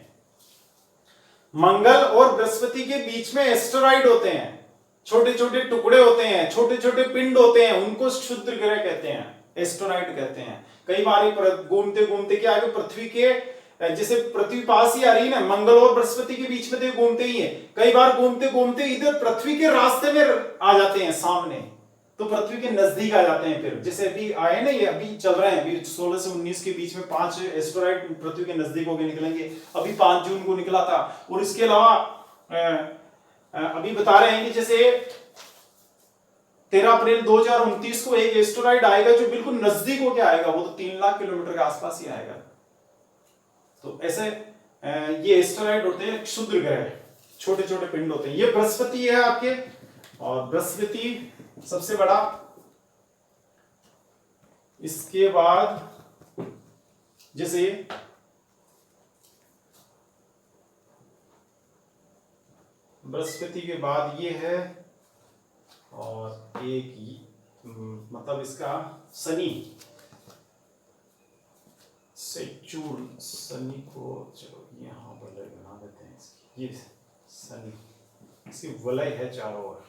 [SPEAKER 1] मंगल और बृहस्पति के बीच में एस्टेरॉइड होते हैं, छोटे छोटे टुकड़े होते हैं, छोटे छोटे पिंड होते हैं, उनको क्षुद्र ग्रह कहते हैं, एस्टेरॉइड कहते हैं। कई बार घूमते घूमते के आगे पृथ्वी के, जैसे पृथ्वी पास ही आ रही है ना, मंगल और बृहस्पति के बीच में तो घूमते ही है, कई बार घूमते घूमते इधर पृथ्वी के रास्ते में आ जाते हैं सामने, तो पृथ्वी के नजदीक आ जाते हैं। फिर जैसे अभी आए ना, ये अभी चल रहे हैं, अभी 16 से 19 के बीच में 5 एस्टेरॉइड पृथ्वी के नजदीक होकर निकलेंगे। अभी 5 जून को निकला था। और इसके अलावा अभी बता रहे हैं कि जैसे 13 अप्रैल 2029 को एक एस्टेरॉइड आएगा जो बिल्कुल नजदीक होके आएगा, वो तो 3 लाख किलोमीटर के आसपास ही आएगा। तो ऐसे ये एस्टेरॉइड होते हैं क्षुद्र ग्रह, छोटे छोटे पिंड होते हैं। ये बृहस्पति है आपके, और बृहस्पति सबसे बड़ा। इसके बाद जैसे बृहस्पति के बाद ये है, और एक मतलब इसका शनि, सेचुर्न, शनि को चलो यहाँ वलय बना देते हैं इसकी। ये शनि, इसकी वलय है चारों ओर,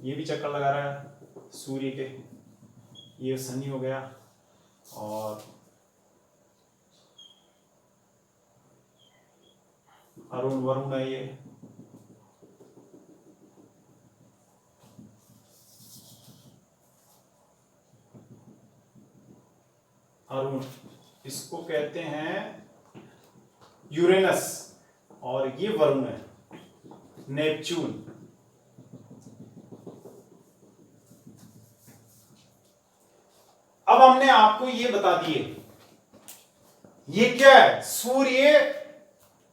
[SPEAKER 1] ये भी चक्कर लगा रहा है सूर्य के, ये शनि हो गया। और अरुण वरुण है ये, अरुण, इसको कहते हैं यूरेनस, और ये वरुण है नेपच्यून। अब हमने आपको ये बता दिए, ये क्या है? सूर्य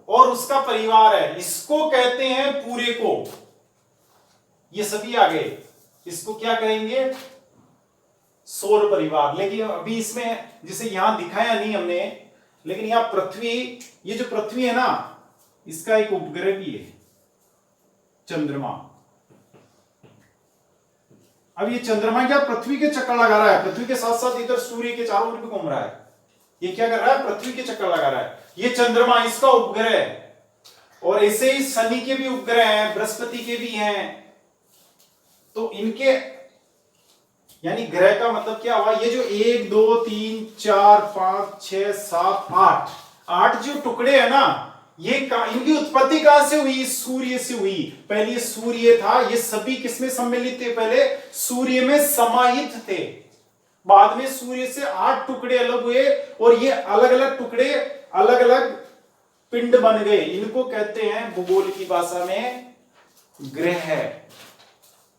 [SPEAKER 1] और उसका परिवार है, इसको कहते हैं पूरे को। ये सभी आ गए, इसको क्या कहेंगे? सौर परिवार। लेकिन अभी इसमें जैसे यहां दिखाया नहीं हमने, लेकिन यहां पृथ्वी, ये जो पृथ्वी है ना, इसका एक उपग्रह भी है चंद्रमा। अब ये चंद्रमा क्या पृथ्वी के चक्कर लगा रहा है, पृथ्वी के साथ साथ इधर सूर्य के चारों ओर भी घूम रहा है। ये क्या कर रहा है? पृथ्वी के चक्कर लगा रहा है। ये चंद्रमा इसका उपग्रह है। और ऐसे ही शनि के भी उपग्रह हैं, बृहस्पति के भी हैं। तो इनके यानी ग्रह का मतलब क्या हुआ? ये जो 1 2 3 4 5 6 7 8 जो टुकड़े हैं ना, ये इनकी उत्पत्ति कहां से हुई? सूर्य से हुई। पहले सूर्य था, ये सभी किसमें सम्मिलित थे? पहले सूर्य में समाहित थे, बाद में सूर्य से 8 टुकड़े अलग हुए, और ये अलग अलग टुकड़े अलग अलग पिंड बन गए। इनको कहते हैं भूगोल की भाषा में ग्रह,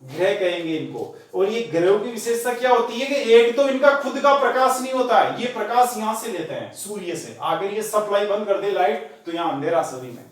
[SPEAKER 1] ग्रह कहेंगे इनको। और ये ग्रहों की विशेषता क्या होती है कि एक तो इनका खुद का प्रकाश नहीं होता है, ये प्रकाश यहां से लेते हैं सूर्य से। अगर ये सप्लाई बंद कर दे लाइट, तो यहां अंधेरा सभी में।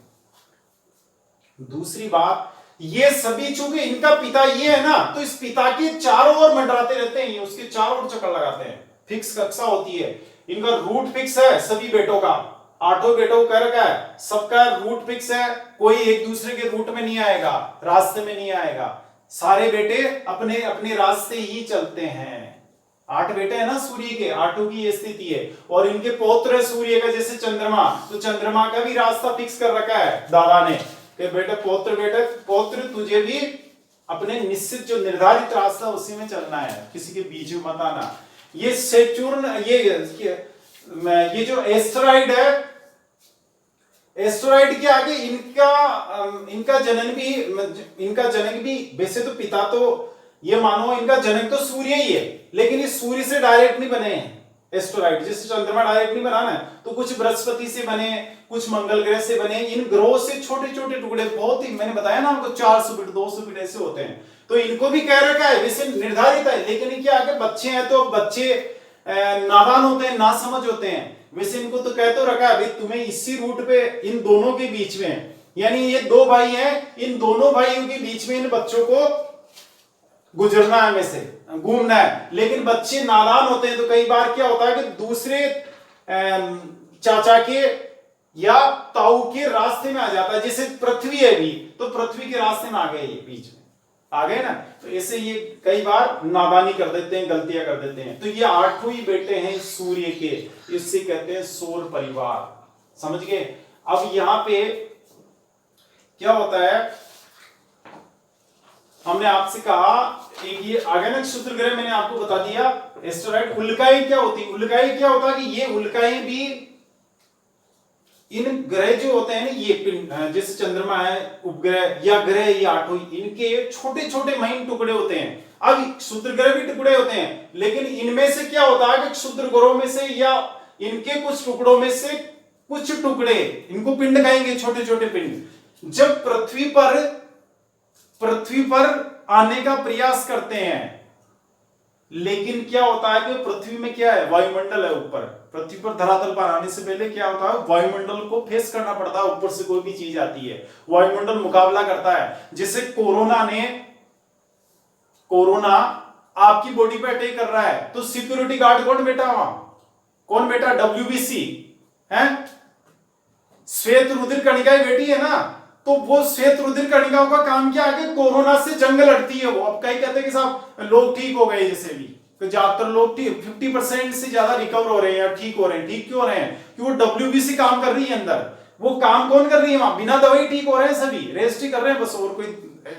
[SPEAKER 1] दूसरी बात, ये सभी चूंकि इनका पिता ये है ना, तो इस पिता के चारों ओर मंडराते रहते हैं, उसके चारों ओर चक्कर लगाते हैं। फिक्स कक्षा होती है, इनका रूट फिक्स है सभी बेटों का, 8 बेटों का रखा है, सबका रूट फिक्स है। कोई एक दूसरे के रूट में नहीं आएगा, रास्ते में नहीं आएगा, सारे बेटे अपने अपने रास्ते ही चलते हैं। 8 बेटे हैं ना सूर्य के, 8 की ये स्थिति है। और इनके पौत्र है सूर्य का, जैसे चंद्रमा, तो चंद्रमा का भी रास्ता फिक्स कर रखा है दादा ने कि बेटे पौत्र तुझे भी अपने निश्चित जो निर्धारित रास्ता उसी में चलना है, किसी के बीच में मत आना। ये सेचुर्न, ये जो एस्टेरॉइड है, एस्टेरॉइड के आगे इनका जनक भी वैसे तो पिता तो ये मानो इनका जनक तो सूर्य ही है, लेकिन ये सूर्य से डायरेक्ट नहीं बने हैं एस्टेरॉइड। जैसे चंद्रमा डायरेक्ट नहीं बना ना, तो कुछ बृहस्पति से बने, कुछ मंगल ग्रह से बने। इन ग्रहों से छोटे छोटे टुकड़े, बहुत ही मैंने बताया ना आपको, 400 फीट 200 फीट ऐसे होते हैं। तो इनको भी कह रखा है, वैसे निर्धारित है, लेकिन इनके आगे बच्चे हैं, तो बच्चे नादान होते हैं, नासमझ होते हैं। वैसे इनको तो कह तो रखा है भाई तुम्हें इसी रूट पे इन दोनों के बीच में, यानी ये 2 भाई हैं, इन दोनों भाइयों के बीच में इन बच्चों को गुजरना है, में से घूमना है। लेकिन बच्चे नादान होते हैं, तो कई बार क्या होता है कि दूसरे चाचा के या ताऊ के रास्ते में आ जाता है। जैसे पृथ्वी है भी, तो पृथ्वी के रास्ते में आ गए, ये बीच में आ गए ना। तो ऐसे ये कई बार नादानी कर देते हैं, गलतियां कर देते हैं। तो ये 8 ही बेटे हैं सूर्य के, इससे कहते हैं सौर परिवार। समझ गए। अब यहां पे क्या होता है, हमने आपसे कहा एक ये आगमक क्षुद्र ग्रह मैंने आपको बता दिया, एस्टेरॉइड। उल्काएं क्या होती, उल्काएं क्या होता है कि ये उल्काएं भी, इन ग्रह जो होते हैं ना, ये पिंड जैसे चंद्रमा है, उपग्रह या ग्रह, ये 8 इनके छोटे छोटे महीन टुकड़े होते हैं। अब क्षुद्र ग्रह भी टुकड़े होते हैं, लेकिन इनमें से क्या होता है कि क्षुद्र ग्रहों में से या इनके कुछ टुकड़ों में से कुछ टुकड़े, इनको पिंड कहेंगे, छोटे छोटे पिंड, जब पृथ्वी पर आने का प्रयास करते हैं, लेकिन क्या होता है कि पृथ्वी में क्या है, वायुमंडल है ऊपर। पृथ्वी पर धरातल पर आने से पहले क्या होता है, वायुमंडल को फेस करना पड़ता है। ऊपर से कोई भी चीज आती है, वायुमंडल मुकाबला करता है। जैसे कोरोना आपकी बॉडी पे अटैक कर रहा है, तो सिक्योरिटी गार्ड कौन बैठा वहां, कौन बैठा, WBC है, श्वेत रुधिर कणिकाएं बैठी है ना। तो वो श्वेत रुधिर कणिकाओं का काम क्या है कि कोरोना से जंग लड़ती है वो। अब कई कहते हैं कि साहब लोग ठीक हो गए, जैसे भी तो ज्यादातर लोग 50% से ज्यादा रिकवर हो रहे हैं या ठीक हो रहे हैं। ठीक क्यों हो रहे हैं, कि वो WBC काम कर रही है अंदर। वो काम कौन कर रही है वहां, बिना दवाई ठीक हो रहे हैं सभी, रेस्ट ही कर रहे हैं बस, और कोई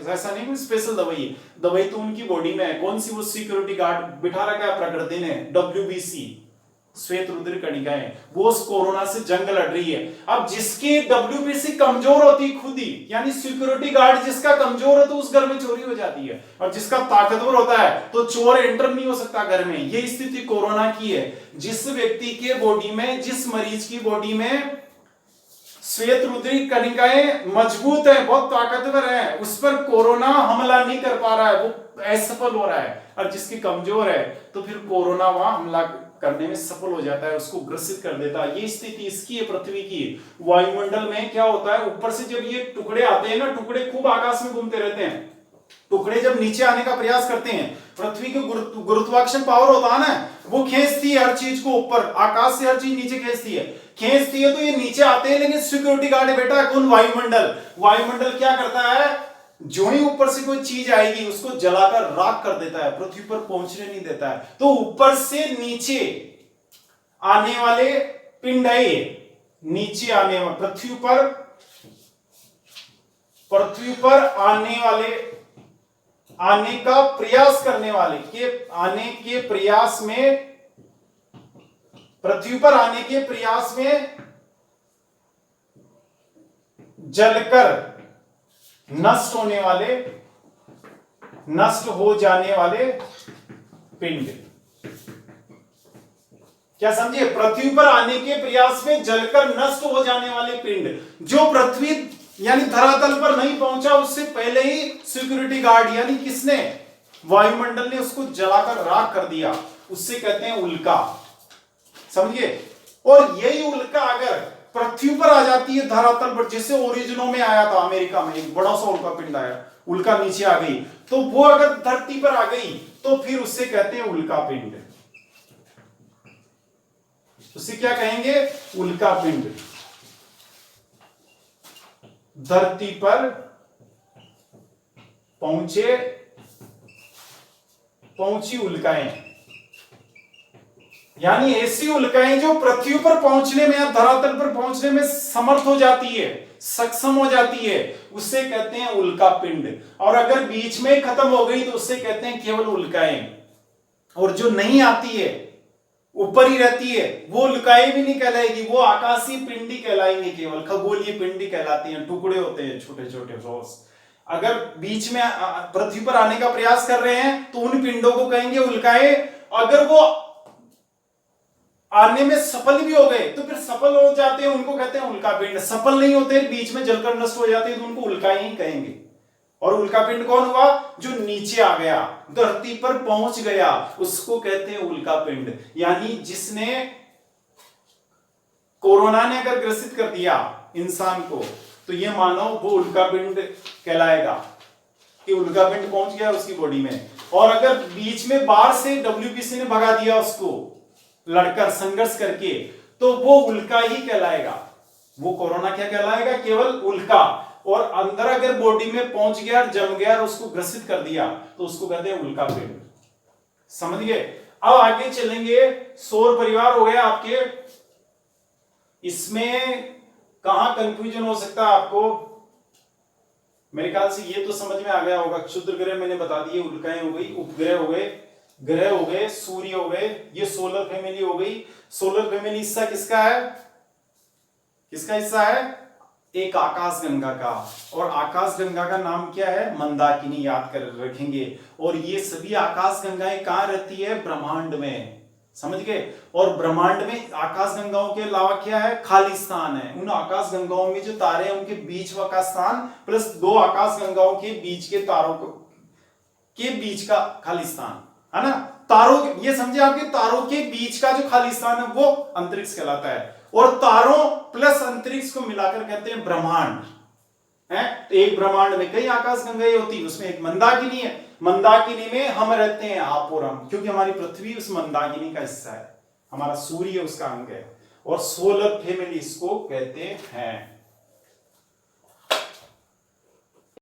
[SPEAKER 1] ऐसा नहीं कोई स्पेशल दवाई है। दवाई तो उनकी बॉडी में है। कौन सी, वो सिक्योरिटी गार्ड बिठा रखा है प्रकृति ने, WBC श्वेत रुधिर कणिकाएं, वो उस कोरोना से जंग लड़ रही है। अब जिसकी WBC कमजोर होती खुद ही, यानी सिक्योरिटी गार्ड जिसका कमजोर है, तो उस घर में चोरी हो जाती है। और जिसका ताकतवर होता है तो चोर एंटर नहीं हो सकता घर में। ये स्थिति कोरोना की है। जिस व्यक्ति के बॉडी में, जिस मरीज की बॉडी में श्वेत रुधिर कणिकाएं मजबूत है, बहुत ताकतवर है, उस पर कोरोना हमला नहीं कर पा रहा है, वो असफल हो रहा है। और जिसकी कमजोर है, तो फिर कोरोना वहां हमला करने में सफल हो जाता है, उसको ग्रसित कर देता है। ये स्थिति इसकी है, पृथ्वी की। वायुमंडल में क्या होता है, ऊपर से जब ये टुकड़े आते हैं ना, टुकड़े खूब आकाश में घूमते रहते हैं। टुकड़े जब नीचे आने का प्रयास करते हैं, पृथ्वी के गुरुत्वाकर्षण पावर होता है ना, वो खींचती है हर चीज को ऊपर, आकाश से हर चीज नीचे खींचती है। तो ये नीचे आते हैं, लेकिन सिक्योरिटी गार्ड बेटा है कौन, वायुमंडल। वायुमंडल क्या करता है, जो ही ऊपर से कोई चीज आएगी उसको जलाकर राख कर देता है, पृथ्वी पर पहुंचने नहीं देता है। तो ऊपर से नीचे आने वाले पिंड है ये, नीचे आने वाले पृथ्वी पर आने का प्रयास करने वाले के आने के प्रयास में, पृथ्वी पर आने के प्रयास में जलकर नष्ट हो जाने वाले पिंड। क्या समझिए, पृथ्वी पर आने के प्रयास में जलकर नष्ट हो जाने वाले पिंड, जो पृथ्वी यानी धरातल पर नहीं पहुंचा, उससे पहले ही सिक्योरिटी गार्ड यानी किसने, वायुमंडल ने उसको जलाकर राख कर दिया, उससे कहते हैं उल्का। समझिए। और यही उल्का अगर पृथ्वी पर आ जाती है धरातल पर, जैसे ओरिजिनो में आया था अमेरिका में, एक बड़ा सा उल्का पिंड आया, उल्का नीचे आ गई, तो वो अगर धरती पर आ गई तो फिर उससे कहते हैं उल्का पिंड। उसे क्या कहेंगे, उल्का पिंड। धरती पर पहुंची उल्काएं, यानी ऐसी उल्काएं जो पृथ्वी पर पहुंचने में या धरातल पर पहुंचने में समर्थ हो जाती है, सक्षम हो जाती है, उससे कहते हैं उल्का पिंड। और अगर बीच में खत्म हो गई तो उससे कहते हैं केवल उल्काएं। और जो नहीं आती है, ऊपर ही रहती है, वो उल्काएं भी नहीं कहलाएगी, वो आकाशीय पिंडी कहलाएंगे, केवल खगोलीय पिंडी कहलाती हैं, टुकड़े होते हैं छोटे छोटे रोज। अगर बीच में पृथ्वी पर आने का प्रयास कर रहे हैं तो उन पिंडों को कहेंगे उल्काएं। अगर वो आने में सफल भी हो गए तो फिर सफल हो जाते हैं, उनको कहते हैं उल्का पिंड। सफल नहीं होते, बीच में जलकर नष्ट हो जाते हैं, तो उनको उल्काएं ही कहेंगे। और उल्का पिंड कौन हुआ, जो नीचे आ गया, धरती पर पहुंच गया, उसको कहते हैं उल्का पिंड। यानी जिसने, कोरोना ने अगर ग्रसित कर दिया इंसान को, तो ये मानो वो उल्का पिंड कहलाएगा कि उल्का पिंड पहुंच गया उसकी बॉडी में। और अगर बीच में बाहर से WBC ने भगा दिया उसको, लड़कर संघर्ष करके, तो वो उल्का ही कहलाएगा। वो कोरोना क्या कहलाएगा? केवल उल्का। और अंदर अगर बॉडी में पहुंच गया और जम गया और उसको ग्रसित कर दिया तो उसको कहते हैं उल्का पिंड। समझ गए? अब आगे चलेंगे। सौर परिवार हो गया आपके। इसमें कहां कंफ्यूजन हो सकता है आपको? मेरे ख्याल से ये तो समझ में आ गया होगा। क्षुद्र ग्रह मैंने बता दिए, उल्काएं हो गई, उपग्रह हो गए, ग्रह हो गए, सूर्य हो गए, ये सोलर फैमिली हो गई। सोलर फैमिली हिस्सा किसका है? किसका हिस्सा है? एक आकाशगंगा का। और आकाशगंगा का नाम क्या है? मंदाकिनी। याद कर रखेंगे। और ये सभी आकाशगंगाएं कहां रहती है? ब्रह्मांड में। समझ गए? और ब्रह्मांड में आकाशगंगाओं के अलावा क्या है? खाली स्थान है। उन आकाशगंगाओं में जो तारे हैं उनके बीच का स्थान प्लस दो आकाशगंगाओं के बीच के तारों के बीच का खाली स्थान है ना। तारों, ये समझे आपके, तारों के बीच का जो खाली स्थान है वो अंतरिक्ष कहलाता है। और तारों प्लस अंतरिक्ष को मिलाकर कहते हैं ब्रह्मांड है। तो एक ब्रह्मांड में कई आकाशगंगाएं होती है, उसमें एक मंदाकिनी है। मंदाकिनी में हम रहते हैं, आप और हम, क्योंकि हमारी पृथ्वी उस मंदाकिनी का हिस्सा है। हमारा सूर्य उसका अंग है। और सोलर फैमिली इसको कहते हैं।